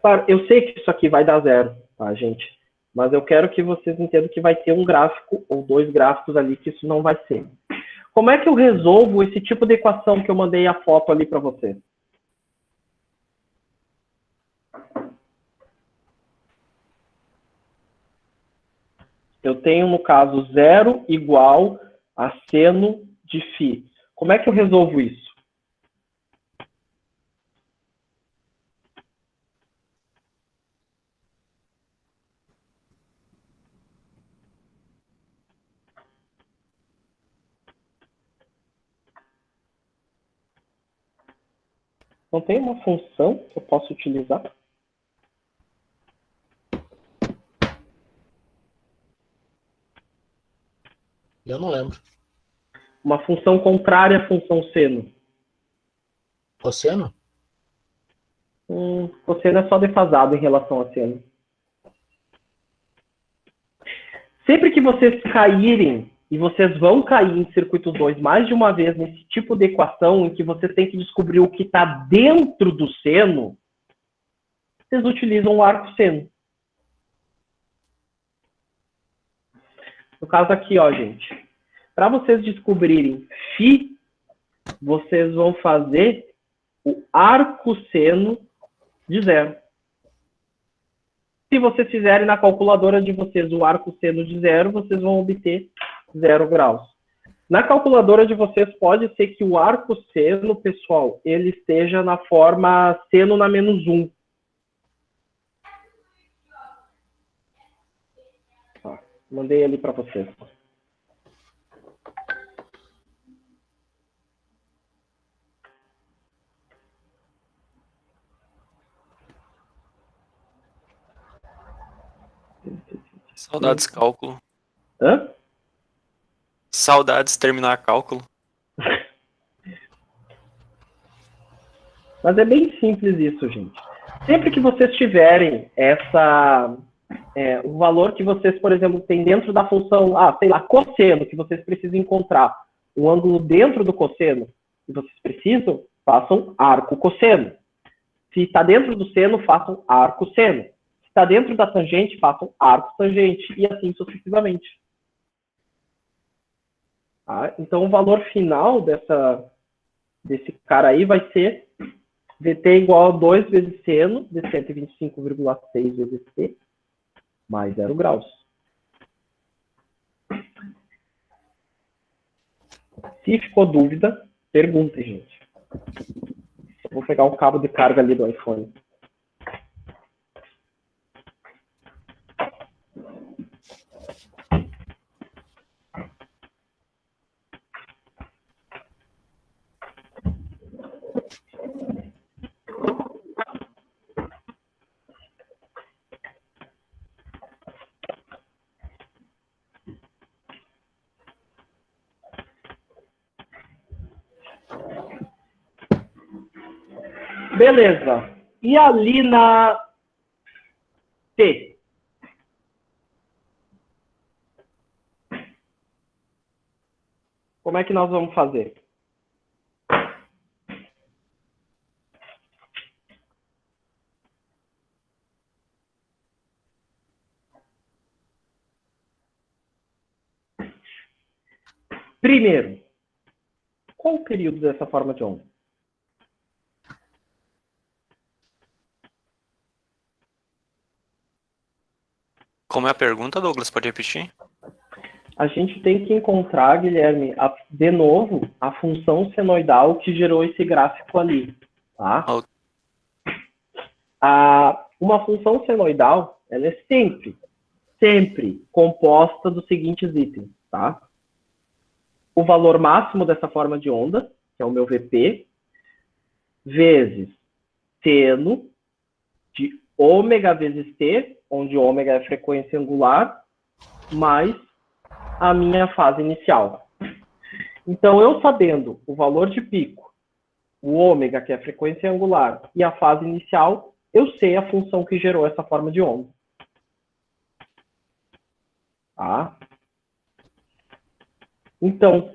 Claro, eu sei que isso aqui vai dar zero, tá, gente? Mas eu quero que vocês entendam que vai ter um gráfico ou dois gráficos ali que isso não vai ser. Como é que eu resolvo esse tipo de equação que eu mandei a foto ali para vocês? Eu tenho, no caso, zero igual a seno de φ. Como é que eu resolvo isso? Não tem uma função que eu possa utilizar? Eu não lembro. Uma função contrária à função seno. Cosseno? Cosseno é só defasado em relação a seno. Sempre que vocês caírem, e vocês vão cair em circuito 2 mais de uma vez nesse tipo de equação, em que vocês têm que descobrir o que está dentro do seno, vocês utilizam o arco seno. No caso aqui, ó, gente, para vocês descobrirem φ, vocês vão fazer o arco seno de zero. Se vocês fizerem na calculadora de vocês o arco seno de zero, vocês vão obter 0 graus. Na calculadora de vocês pode ser que o arco seno, pessoal, ele esteja na forma seno na menos 1. Tá, mandei ali para vocês. Saudades cálculo. Hã? Saudades terminar cálculo. Mas é bem simples isso, gente. Sempre que vocês tiverem o valor que vocês, por exemplo, têm dentro da função, sei lá, cosseno, que vocês precisam encontrar um ângulo dentro do cosseno, e vocês precisam, façam arco cosseno. Se está dentro do seno, façam arco seno. Se está dentro da tangente, façam arco tangente, e assim sucessivamente. Tá? Então, o valor final desse cara aí vai ser VT igual a 2 vezes seno de 125,6 vezes T, mais 0 graus. Se ficou dúvida, perguntem, gente. Vou pegar um cabo de carga ali do iPhone. Beleza. E ali na T? Como é que nós vamos fazer? Primeiro, qual o período dessa forma de onda? Como é a pergunta, Douglas? Pode repetir? A gente tem que encontrar, Guilherme, de novo, a função senoidal que gerou esse gráfico ali. Tá? Uma função senoidal, ela é sempre composta dos seguintes itens. Tá? O valor máximo dessa forma de onda, que é o meu VP, vezes seno de ômega vezes T, onde ômega é a frequência angular, mais a minha fase inicial. Então, eu sabendo o valor de pico, o ômega, que é a frequência angular, e a fase inicial, eu sei a função que gerou essa forma de onda. Tá? Então,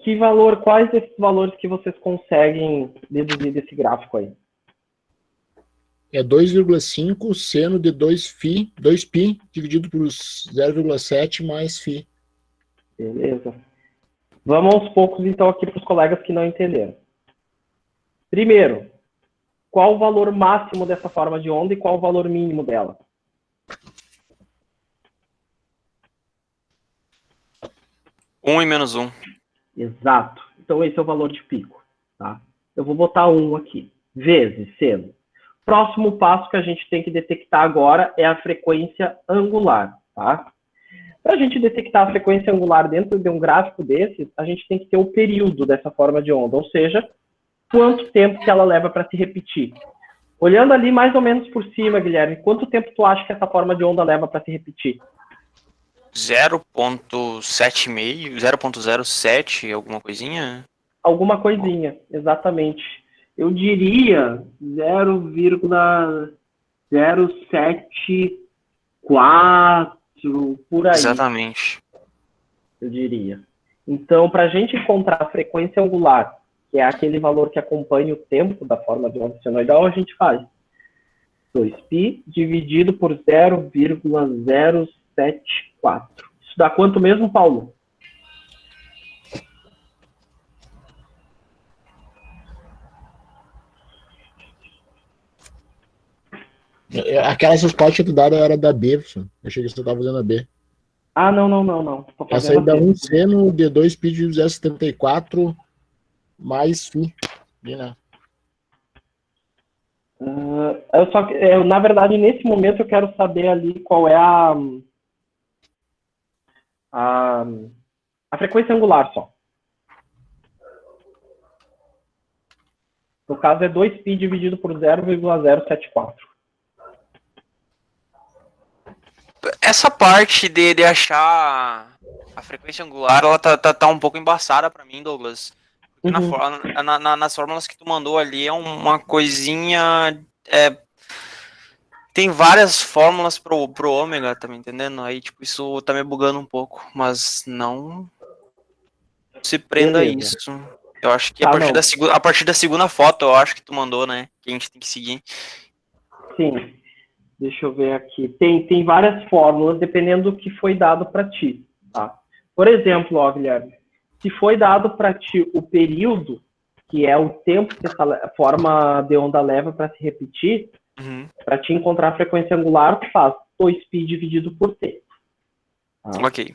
quais desses valores que vocês conseguem deduzir desse gráfico aí? É 2,5 seno de 2π dividido por 0,7 mais φ. Beleza. Vamos aos poucos, então, aqui para os colegas que não entenderam. Primeiro, qual o valor máximo dessa forma de onda e qual o valor mínimo dela? Um e menos 1. Exato. Então, esse é o valor de pico. Tá? Eu vou botar 1 aqui. Vezes seno. Próximo passo que a gente tem que detectar agora é a frequência angular. Tá? Para a gente detectar a frequência angular dentro de um gráfico desse, a gente tem que ter o período dessa forma de onda, ou seja, quanto tempo que ela leva para se repetir. Olhando ali mais ou menos por cima, Guilherme, quanto tempo tu acha que essa forma de onda leva para se repetir? 0,75, 0,07, alguma coisinha? Alguma coisinha, exatamente. Eu diria 0,074, por aí. Exatamente. Eu diria. Então, para a gente encontrar a frequência angular, que é aquele valor que acompanha o tempo da forma de onda senoidal, a gente faz 2π dividido por 0,074. Isso dá quanto mesmo, Paulo? Aquela resposta que tu dada era da B, professor. Eu achei que você estava fazendo a B. Ah, não. Essa aí dá um seno de 2π de 0,74 mais φ. Né? Na verdade, nesse momento, eu quero saber ali qual é a frequência angular só. No caso, é 2π dividido por 0,074. Essa parte de achar a frequência angular, ela tá um pouco embaçada para mim, Douglas. Nas fórmulas que tu mandou ali é uma coisinha. Tem várias fórmulas pro ômega, tá me entendendo? Aí, tipo, isso tá me bugando um pouco, mas não se prenda a Beleza. isso. Eu acho que Tá, a partir da segunda foto, eu acho que tu mandou, né? Que a gente tem que seguir. Sim. Deixa eu ver aqui. Tem várias fórmulas, dependendo do que foi dado para ti, tá? Por exemplo, ó, Guilherme, se foi dado para ti o período, que é o tempo que essa forma de onda leva para se repetir, para te encontrar a frequência angular, tu faz 2π dividido por t. Tá? Ok.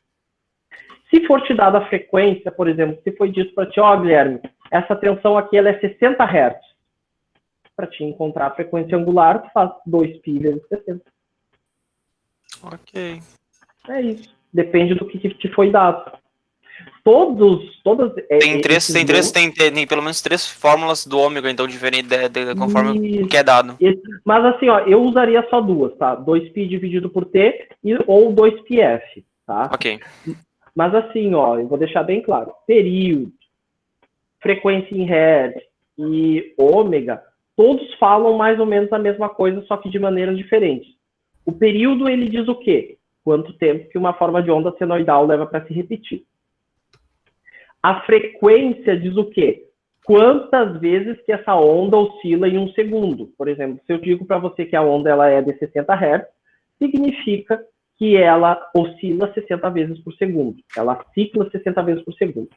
Se for te dada a frequência, por exemplo, se foi dito para ti, ó, Guilherme, essa tensão aqui ela é 60 Hz. Para te encontrar a frequência angular, tu faz 2π vezes 60. Ok. É isso. Depende do que te foi dado. Todas Tem pelo menos 3 fórmulas do ômega, então, diferente conforme o que é dado. Mas assim, ó, eu usaria só duas, tá? 2π dividido por t ou 2πf, tá? Ok. Mas assim, ó, eu vou deixar bem claro. Período, frequência em Hertz e ômega, todos falam mais ou menos a mesma coisa, só que de maneiras diferentes. O período, ele diz o quê? Quanto tempo que uma forma de onda senoidal leva para se repetir. A frequência diz o quê? Quantas vezes que essa onda oscila em um segundo. Por exemplo, se eu digo para você que a onda ela é de 60 Hz, significa que ela oscila 60 vezes por segundo. Ela cicla 60 vezes por segundo.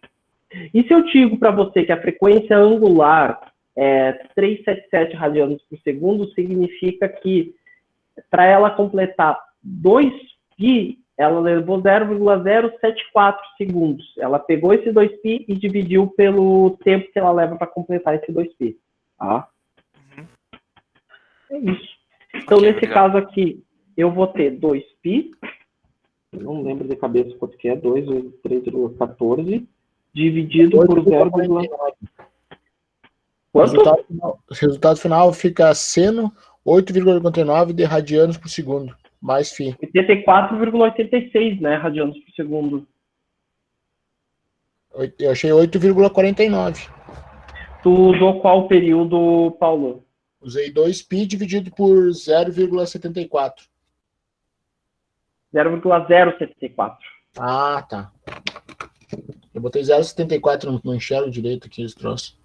E se eu digo para você que a frequência angular é 377 radianos por segundo, significa que para ela completar 2π, ela levou 0,074 segundos. Ela pegou esse 2π e dividiu pelo tempo que ela leva para completar esse 2π. Tá? É isso. Então, Ok, nesse obrigado. caso aqui, eu vou ter 2π, eu não lembro de cabeça quanto que é, 2 vezes 3,14, dividido por 0,49. Quanto? O resultado final fica seno 8,59 de radianos por segundo, mais φ. 84,86, né, radianos por segundo. Eu achei 8,49. Tu usou qual período, Paulo? Usei 2π dividido por 0,74. 0,074. Ah, tá. Eu botei 0,74, não enxergo direito aqui esse troço.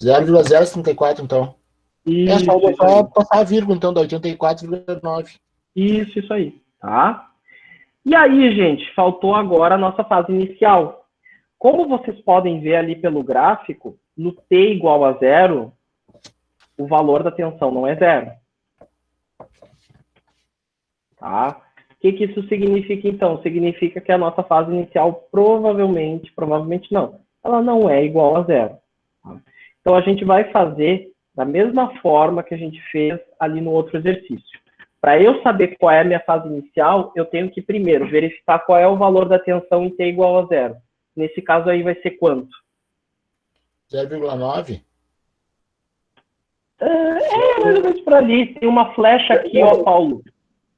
0,074, então. Isso, só passar a vírgula, então, da 84,9. Isso aí, tá? E aí, gente, faltou agora a nossa fase inicial. Como vocês podem ver ali pelo gráfico, no t igual a 0, o valor da tensão não é 0. Tá? O que isso significa, então? Significa que a nossa fase inicial provavelmente não, ela não é igual a 0. Tá? Então, a gente vai fazer da mesma forma que a gente fez ali no outro exercício. Para eu saber qual é a minha fase inicial, eu tenho que primeiro verificar qual é o valor da tensão em t igual a 0. Nesse caso aí vai ser quanto? 0,9? Mais ou menos por ali. Tem uma flecha aqui, ó, Paulo.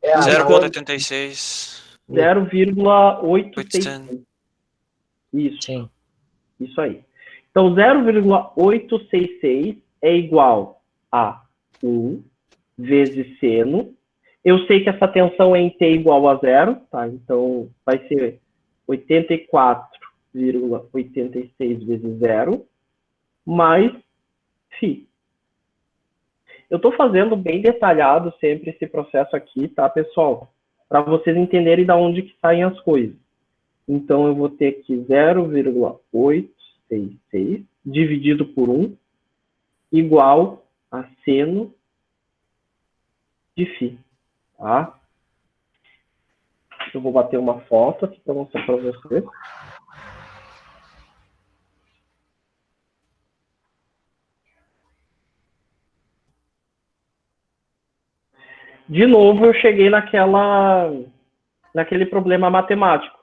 0,86. 0,866. Isso. Sim. Isso aí. Então, 0,866 é igual a 1 vezes seno. Eu sei que essa tensão é em t igual a 0, tá? Então, vai ser 84,86 vezes 0, mais φ. Eu estou fazendo bem detalhado sempre esse processo aqui, tá, pessoal? Para vocês entenderem de onde que saem as coisas. Então, eu vou ter que 0,866 dividido por 1 igual a seno de φ. Tá? Eu vou bater uma foto aqui para mostrar para vocês. De novo, eu cheguei naquele problema matemático.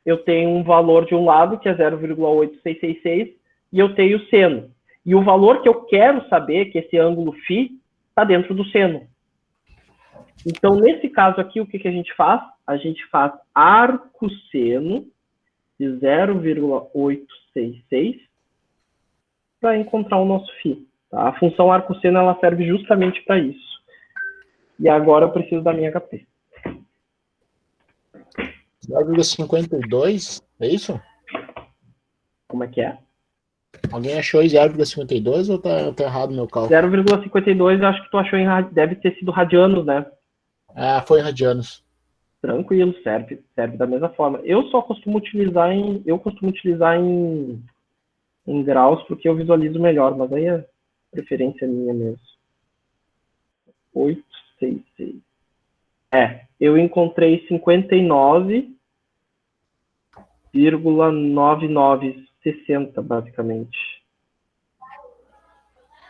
Eu tenho um valor de um lado, que é 0,8666, e eu tenho o seno. E o valor que eu quero saber, que esse ângulo φ, está dentro do seno. Então, nesse caso aqui, o que a gente faz? A gente faz arco-seno de 0,866 para encontrar o nosso φ. Tá? A função arcosseno ela serve justamente para isso. E agora eu preciso da minha HP. 0,52, é isso? Como é que é? Alguém achou 0,52 ou tá errado o meu cálculo? 0,52 eu acho que tu achou deve ter sido radianos, né? Ah, foi em radianos. Tranquilo, serve da mesma forma. Eu costumo utilizar em graus porque eu visualizo melhor, mas aí é preferência minha mesmo. 866. Eu encontrei 59,9960, basicamente.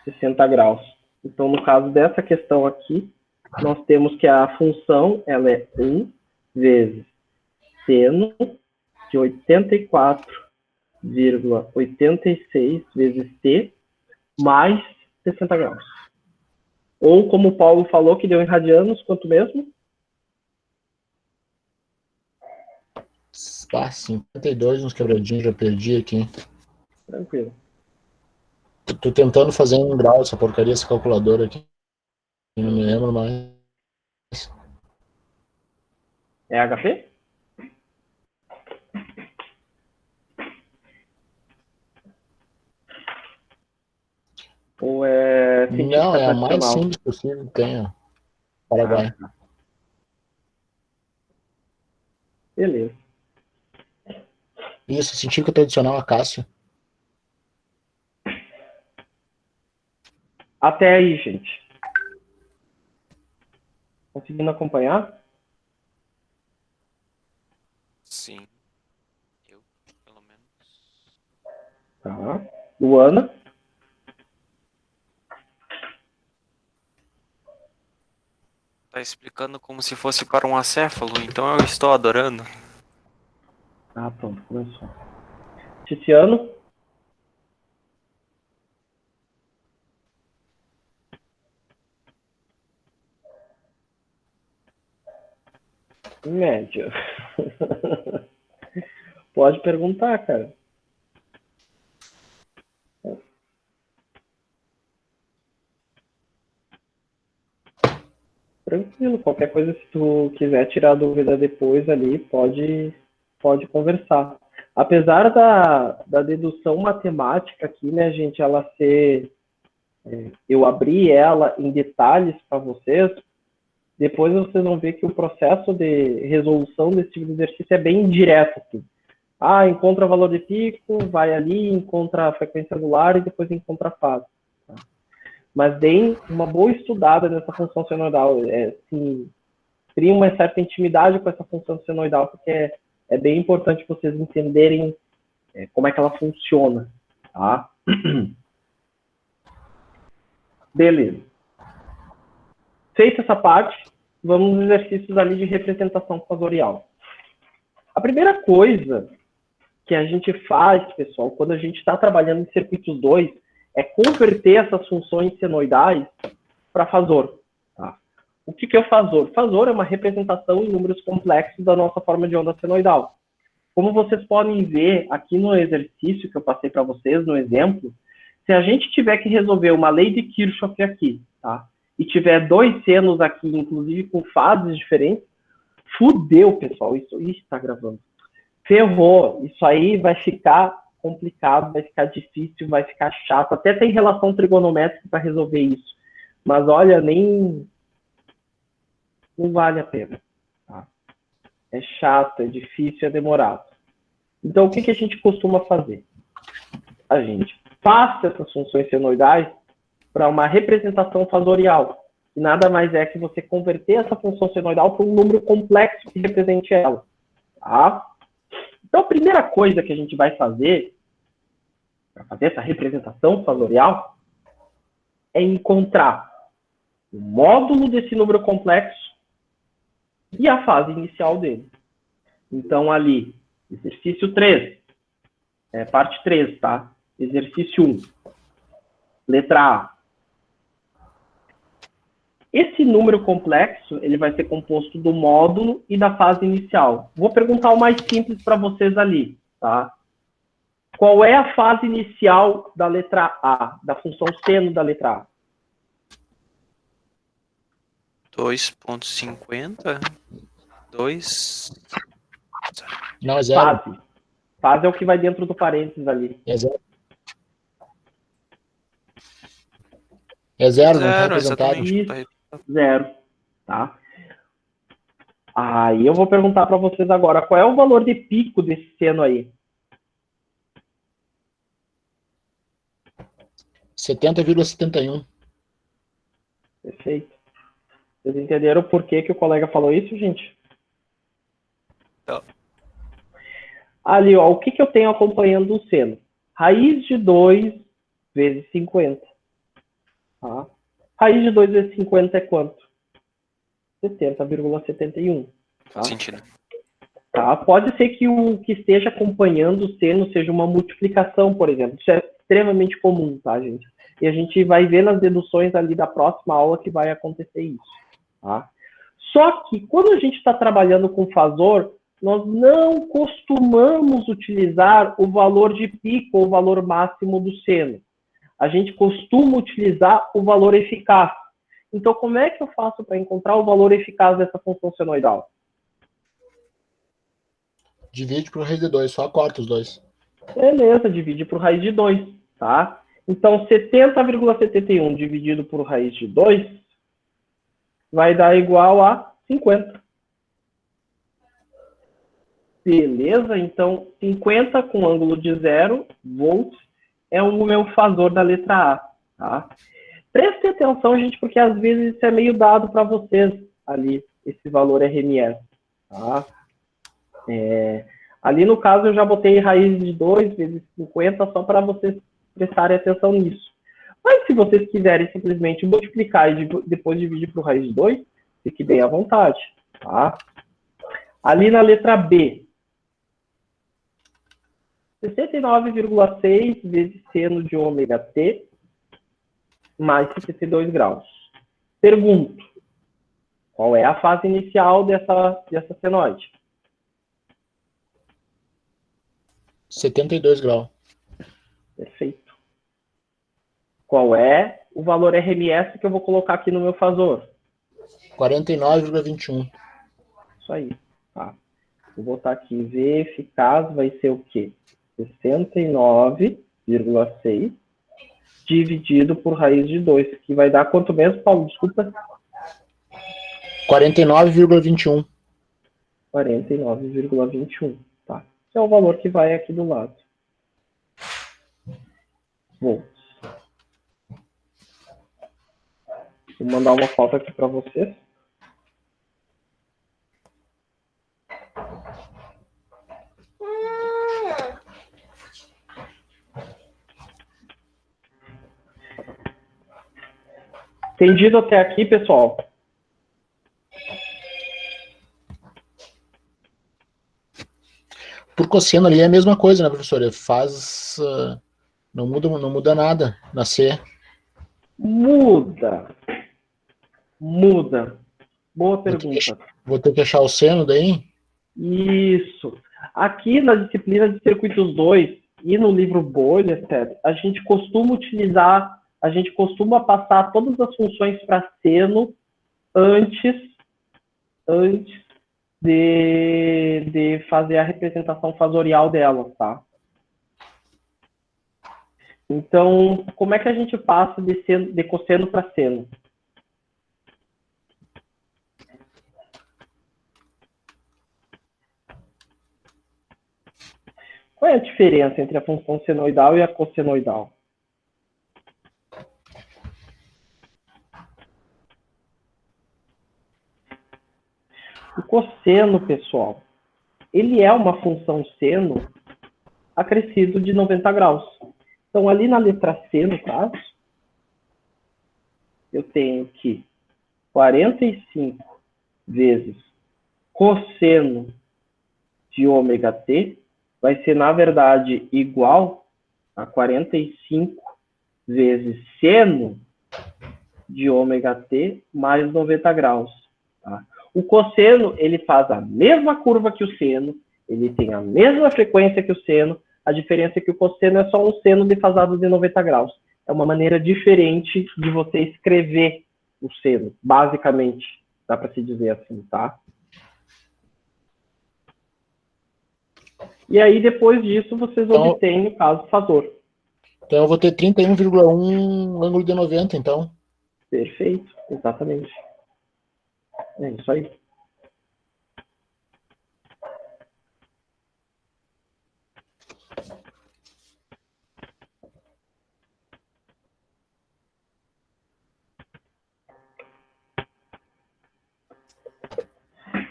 60 graus. Então, no caso dessa questão aqui, nós temos que a função ela é 1 vezes seno de 84,86 vezes t mais 60 graus. Ou, como o Paulo falou, que deu em radianos, quanto mesmo? 52 uns quebradinhos, já perdi aqui. Tranquilo. Tô tentando fazer em grau essa porcaria, essa calculadora aqui. Não me lembro mais. É HP? Ou é científica Não, é a mais tradicional? simples possível que tem, ó. Paraguai. Beleza. Isso, científica tradicional, a Cássio. Até aí, gente. Conseguindo acompanhar? Sim. Eu, pelo menos. Tá. Luana? Tá explicando como se fosse para um acéfalo, então eu estou adorando. Ah, pronto, começou. Ticiano? Média. Pode perguntar, cara. Tranquilo, qualquer coisa, se tu quiser tirar dúvida depois ali, pode conversar. Apesar da dedução matemática aqui, né, gente, ela ser... eu abri ela em detalhes para vocês, depois vocês vão ver que o processo de resolução desse tipo de exercício é bem direto. Assim. Encontra o valor de pico, vai ali, encontra a frequência angular e depois encontra a fase. Tá? Mas deem uma boa estudada nessa função senoidal. Assim, criem uma certa intimidade com essa função senoidal, porque é bem importante vocês entenderem como é que ela funciona. Tá? Beleza. Feita essa parte, vamos aos exercícios ali de representação fasorial. A primeira coisa que a gente faz, pessoal, quando a gente está trabalhando em circuitos 2, é converter essas funções senoidais para fasor. Tá? O que é o fasor? Fasor é uma representação em números complexos da nossa forma de onda senoidal. Como vocês podem ver aqui no exercício que eu passei para vocês, no exemplo, se a gente tiver que resolver uma lei de Kirchhoff aqui, tá? E tiver dois senos aqui, inclusive com fases diferentes, fudeu, pessoal. Isso está gravando. Ferrou. Isso aí vai ficar complicado, vai ficar difícil, vai ficar chato. Até tem relação trigonométrica para resolver isso. Mas, olha, nem... não vale a pena. Tá? É chato, é difícil, é demorado. Então, o que a gente costuma fazer? A gente passa essas funções senoidais para uma representação fasorial, que nada mais é que você converter essa função senoidal para um número complexo que represente ela. Tá? Então, a primeira coisa que a gente vai fazer, para fazer essa representação fasorial, é encontrar o módulo desse número complexo e a fase inicial dele. Então, ali, exercício 3, parte 3, tá? Exercício 1, letra A. Esse número complexo, ele vai ser composto do módulo e da fase inicial. Vou perguntar o mais simples para vocês ali. tá? Qual é a fase inicial da letra A, da função seno da letra A? 2,50. 2. Não, é zero. Fase. Fase é o que vai dentro do parênteses ali. É zero. É zero, não está Zero, representado. exatamente. Isso, zero, tá? Aí eu vou perguntar para vocês agora, qual é o valor de pico desse seno aí? 70,71. Perfeito. Vocês entenderam por que o colega falou isso, gente? Tá. Ali, ó, o que eu tenho acompanhando o seno? Raiz de 2 vezes 50. Tá? Raiz de 2 vezes 50 é quanto? 70,71. Tá? Faz sentido. Tá? Pode ser que o que esteja acompanhando o seno seja uma multiplicação, por exemplo. Isso é extremamente comum, tá, gente? E a gente vai ver nas deduções ali da próxima aula que vai acontecer isso. Tá? Só que quando a gente está trabalhando com fasor, nós não costumamos utilizar o valor de pico ou o valor máximo do seno. A gente costuma utilizar o valor eficaz. Então, como é que eu faço para encontrar o valor eficaz dessa função senoidal? Divide por raiz de 2, só corta os dois. Beleza, divide por raiz de 2, tá? Então, 70,71 dividido por raiz de 2 vai dar igual a 50. Beleza? Então, 50 com ângulo de 0 volts é o meu fasor da letra A, tá? Prestem atenção, gente, porque às vezes isso é meio dado para vocês ali, esse valor RMS, tá? Ali no caso eu já botei raiz de 2 vezes 50 só para vocês prestarem atenção nisso. Mas se vocês quiserem simplesmente multiplicar e depois dividir por raiz de 2, fique bem à vontade, tá? Ali na letra B, 69,6 vezes seno de ômega t mais 52 graus. Pergunto, qual é a fase inicial dessa senoide? 72 graus. Perfeito. Qual é o valor RMS que eu vou colocar aqui no meu fasor? 49,21. Isso aí, tá? Vou botar aqui, V eficaz vai ser o quê? 69,6 dividido por raiz de 2, que vai dar quanto mesmo, Paulo? Desculpa. 49,21. 49,21, tá? Esse é o valor que vai aqui do lado. Volts. Vou mandar uma foto aqui para vocês. Entendido até aqui, pessoal? Por cosseno ali é a mesma coisa, né, professor? Faz... não muda nada na C. Muda. Muda. Boa pergunta. Vou ter que achar o seno daí? Isso. Aqui na disciplina de circuitos 2 e no livro bolha, etc., a gente costuma passar todas as funções para seno antes de fazer a representação fasorial delas, tá? Então, como é que a gente passa de cosseno para seno? Qual é a diferença entre a função senoidal e a cossenoidal? O cosseno, pessoal, ele é uma função seno acrescido de 90 graus. Então, ali na letra C, no caso, eu tenho que 45 vezes cosseno de ômega t vai ser, na verdade, igual a 45 vezes seno de ômega t mais 90 graus. Tá? O cosseno, ele faz a mesma curva que o seno, Ele tem a mesma frequência que o seno, a diferença é que o cosseno é só um seno defasado de 90 graus. É uma maneira diferente de você escrever o seno, basicamente, dá para se dizer assim, tá? E aí, depois disso, vocês obtêm, no caso, o fator. Então eu vou ter 31,1 ângulo de 90, então. Perfeito, exatamente. É isso aí.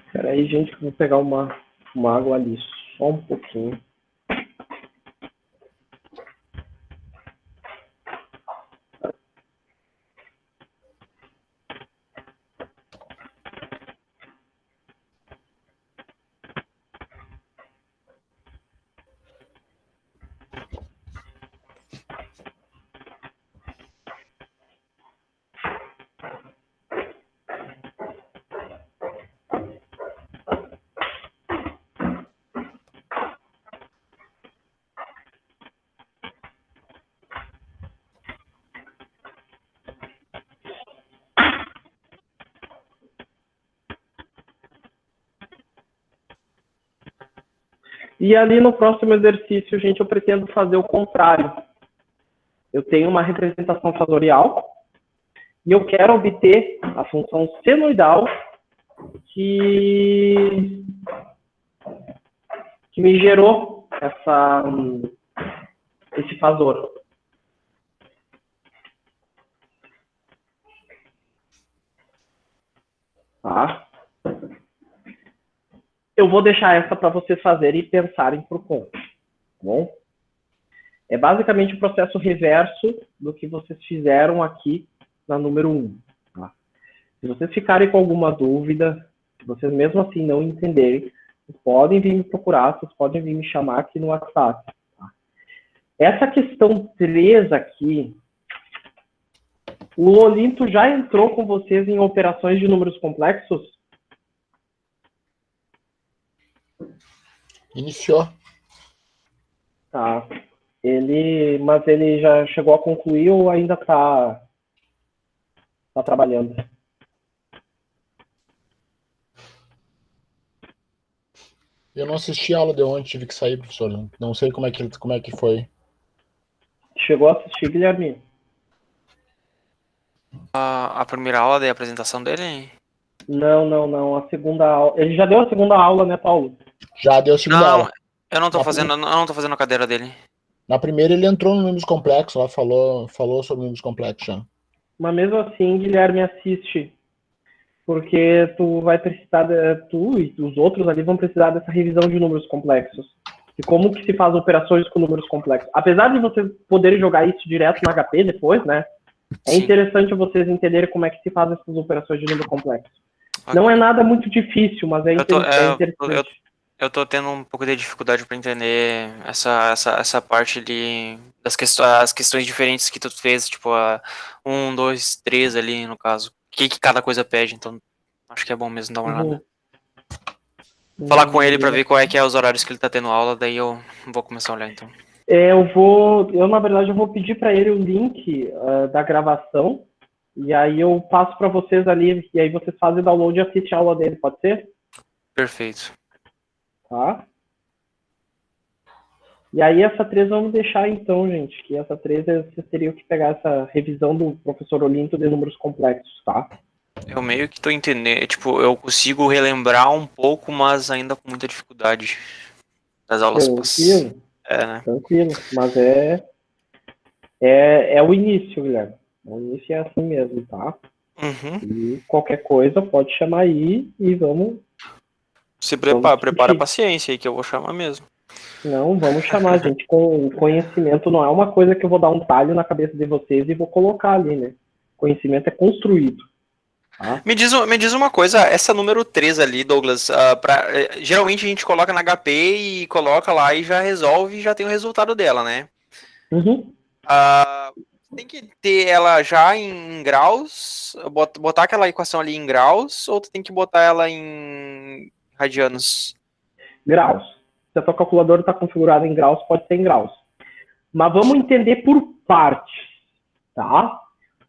Espera aí, gente, que eu vou pegar uma água ali, só um pouquinho. E ali no próximo exercício, gente, eu pretendo fazer o contrário. Eu tenho uma representação fatorial e eu quero obter a função senoidal que me gerou esse fasor. Tá? Eu vou deixar essa para vocês fazerem e pensarem por conta. Tá bom? É basicamente o processo reverso do que vocês fizeram aqui na número 1. Tá? Se vocês ficarem com alguma dúvida, se vocês mesmo assim não entenderem, vocês podem vir me procurar, vocês podem vir me chamar aqui no WhatsApp. Tá? Essa questão 3 aqui, o Lolinto já entrou com vocês em operações de números complexos? Iniciou. Tá. Mas ele já chegou a concluir ou ainda está trabalhando? Eu não assisti a aula de ontem, tive que sair, professor. Não sei como é que foi. Chegou a assistir, Guilherme? A primeira aula da apresentação dele? Não. A segunda aula. Ele já deu a segunda aula, né, Paulo? Já deu a segunda aula. Eu não tô fazendo a cadeira dele. Na primeira ele entrou no números complexos, lá falou sobre números complexos já. Mas mesmo assim, Guilherme, assiste. Porque tu vai precisar, tu e os outros ali vão precisar dessa revisão de números complexos. E como que se faz operações com números complexos. Apesar de vocês poderem jogar isso direto no HP depois, né? É Sim. interessante vocês entenderem como é que se faz essas operações de número complexo. Okay. Não é nada muito difícil, mas é interessante. Eu tô tendo um pouco de dificuldade para entender essa parte ali das as questões diferentes que tu fez, tipo a 1, 2, 3 ali no caso. O que cada coisa pede, então acho que é bom mesmo dar uma olhada. Falar com ele para ver qual é que é os horários que ele tá tendo aula, daí eu vou começar a olhar então. Na verdade, eu vou pedir para ele o link da gravação, e aí eu passo para vocês ali, e aí vocês fazem download e assistem a aula dele, pode ser? Perfeito. Tá? E aí essa 3 vamos deixar então, gente, que essa 3 vocês teriam que pegar essa revisão do professor Olinto de números complexos, tá? Eu meio que tô entendendo, tipo, eu consigo relembrar um pouco, mas ainda com muita dificuldade das aulas passadas. Né? Tranquilo, mas é o início, Guilherme. O início é assim mesmo, tá? Uhum. E qualquer coisa pode chamar aí e vamos... Se prepara a paciência aí que eu vou chamar mesmo. Não, vamos chamar, gente. Com conhecimento não é uma coisa que eu vou dar um talho na cabeça de vocês e vou colocar ali, né? Conhecimento é construído. Tá? Me diz uma coisa, essa número 3 ali, Douglas, geralmente a gente coloca na HP e coloca lá e já resolve e já tem o resultado dela, né? Uhum. Tem que ter ela já em graus, botar aquela equação ali em graus, ou tu tem que botar ela em radianos? Graus. Se a tua calculadora está configurada em graus, pode ser em graus. Mas vamos entender por partes, tá?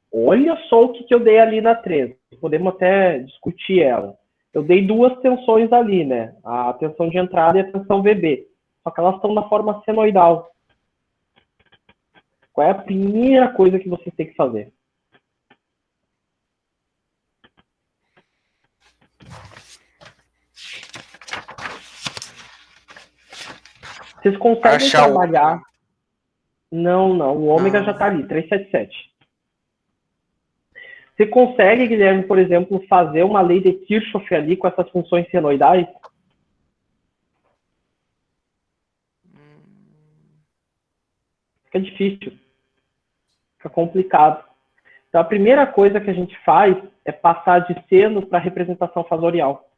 Olha só o que eu dei ali na 3. Podemos até discutir ela. Eu dei duas tensões ali, né? A tensão de entrada e a tensão VB. Só que elas estão na forma senoidal. Qual é a primeira coisa que vocês têm que fazer? Vocês conseguem trabalhar... Não, o ômega já está ali, 377. Você consegue, Guilherme, por exemplo, fazer uma lei de Kirchhoff ali com essas funções senoidais? Fica difícil. Fica complicado. Então, a primeira coisa que a gente faz é passar de seno para representação fasorial.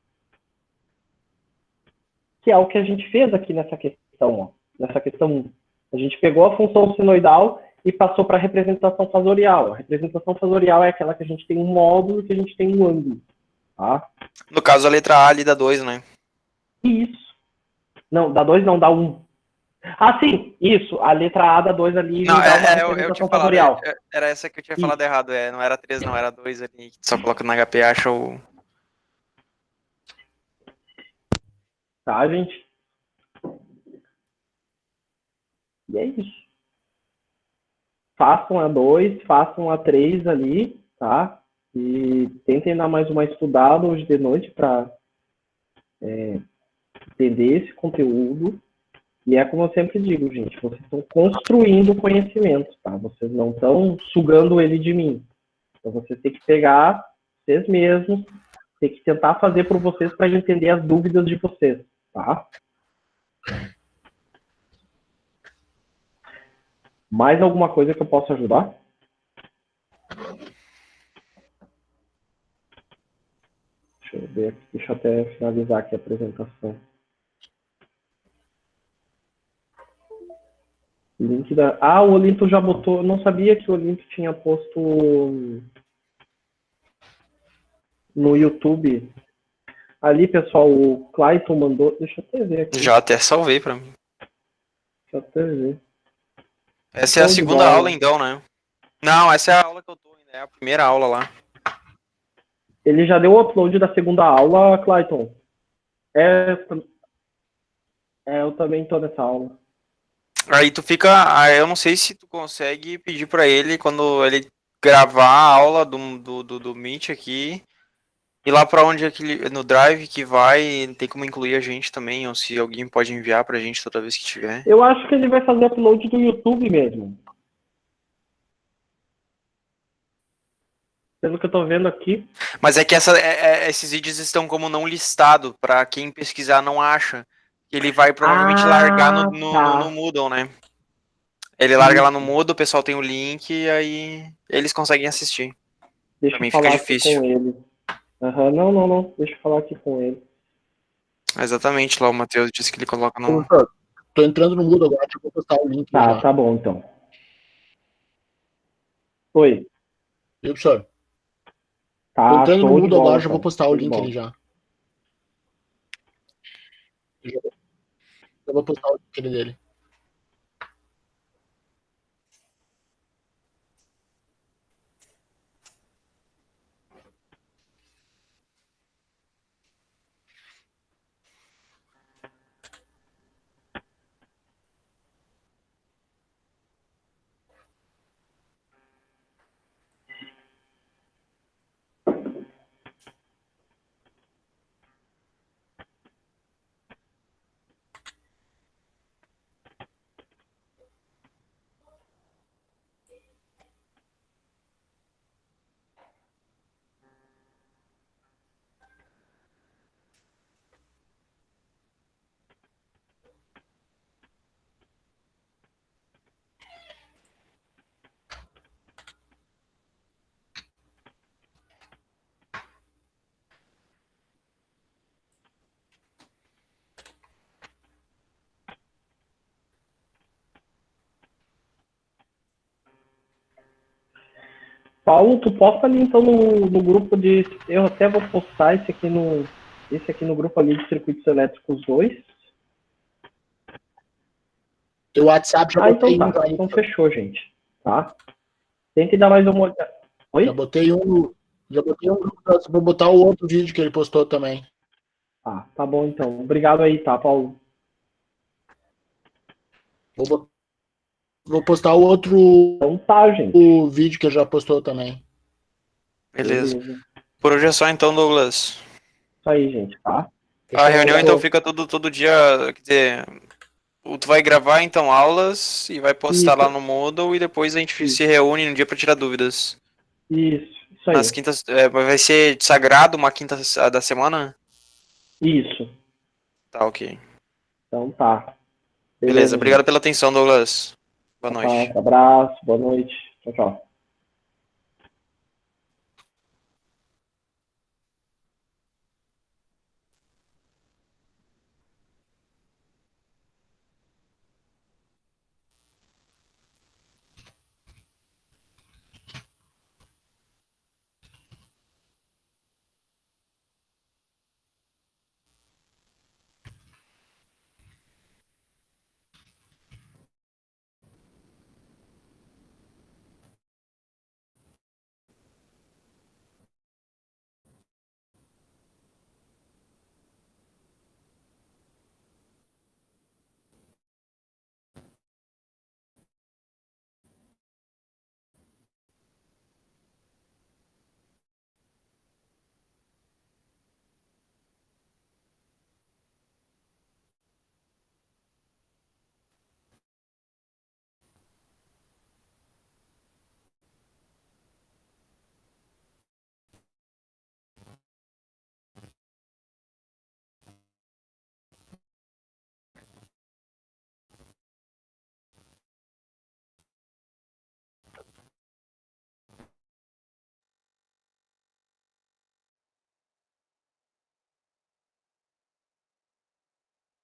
Que é o que a gente fez aqui nessa questão, ó. Nessa questão 1. A gente pegou a função senoidal e passou para a representação fasorial. A representação fasorial é aquela que a gente tem um módulo e que a gente tem um ângulo. Tá? No caso, a letra A ali dá 2, né? Isso. Não, dá 2 não, dá 1. Ah, sim, isso. A letra A dá 2 ali. Não, eu tinha falado, era essa que eu tinha falado errado. Não era 3, não, era 2 ali. Só coloca no HP e acha o... Tá, gente? E é isso. Façam a 2, façam a 3 ali, tá? E tentem dar mais uma estudada hoje de noite para entender esse conteúdo. E é como eu sempre digo, gente, vocês estão construindo o conhecimento, tá? Vocês não estão sugando ele de mim. Então vocês têm que pegar vocês mesmos, tem que tentar fazer por vocês para entender as dúvidas de vocês, tá? Mais alguma coisa que eu possa ajudar? Deixa eu ver aqui, deixa eu até finalizar aqui a apresentação. Link da... Ah, o Olimpo já botou... Eu não sabia que o Olimpo tinha posto no YouTube. Ali, pessoal, o Clayton mandou... Deixa eu até ver aqui. Já até salvei pra mim. Deixa eu até ver. Essa é a segunda aula, então, né? Não, essa é a aula que eu tô ainda. É a primeira aula lá. Ele já deu o upload da segunda aula, Clayton. Eu também tô nessa aula. Aí tu fica... eu não sei se tu consegue pedir pra ele, quando ele gravar a aula do Meet aqui, ir lá pra onde aquele, no Drive que vai, tem como incluir a gente também, ou se alguém pode enviar pra gente toda vez que tiver. Eu acho que ele vai fazer upload do YouTube mesmo. Pelo que eu tô vendo aqui. Mas é que esses vídeos estão como não listado, pra quem pesquisar não acha. Ele vai provavelmente largar no Moodle, né? Ele larga lá no Moodle, o pessoal tem o link e aí eles conseguem assistir. Deixa pra mim eu falar fica aqui difícil. com ele. Não. Deixa eu falar aqui com ele. Exatamente, lá o Matheus disse que ele coloca no... Tô entrando no Moodle agora, eu vou postar o link. Tá bom, então. Oi. E professor? Tá, tô entrando no Moodle bola, agora, já vou postar o link ali já. Eu vou postar o link ali dele. Paulo, tu posta ali então no grupo de... Eu até vou postar esse aqui no grupo ali de circuitos elétricos 2. Teu WhatsApp já Então botei um tá. aí. Então fechou, gente. Tá? Tem que dar mais uma olhada. Oi? Já botei um. Já botei um. Vou botar o outro vídeo que ele postou também. Tá bom então. Obrigado aí, tá, Paulo? Vou postar o outro Então tá, gente. vídeo que ele já postou também. Beleza. Por hoje é só então, Douglas. Isso aí, gente, tá? A reunião então Fechou. fica todo dia, quer dizer, tu vai gravar então aulas e vai postar Isso. lá no Moodle e depois a gente se reúne no dia pra tirar dúvidas. Isso Nas aí. quintas, vai ser sagrado uma quinta da semana? Isso. Tá, ok. Então tá. Beleza, obrigado Gente. pela atenção, Douglas. Boa Tá, noite. abraço, boa noite. Tchau, tchau.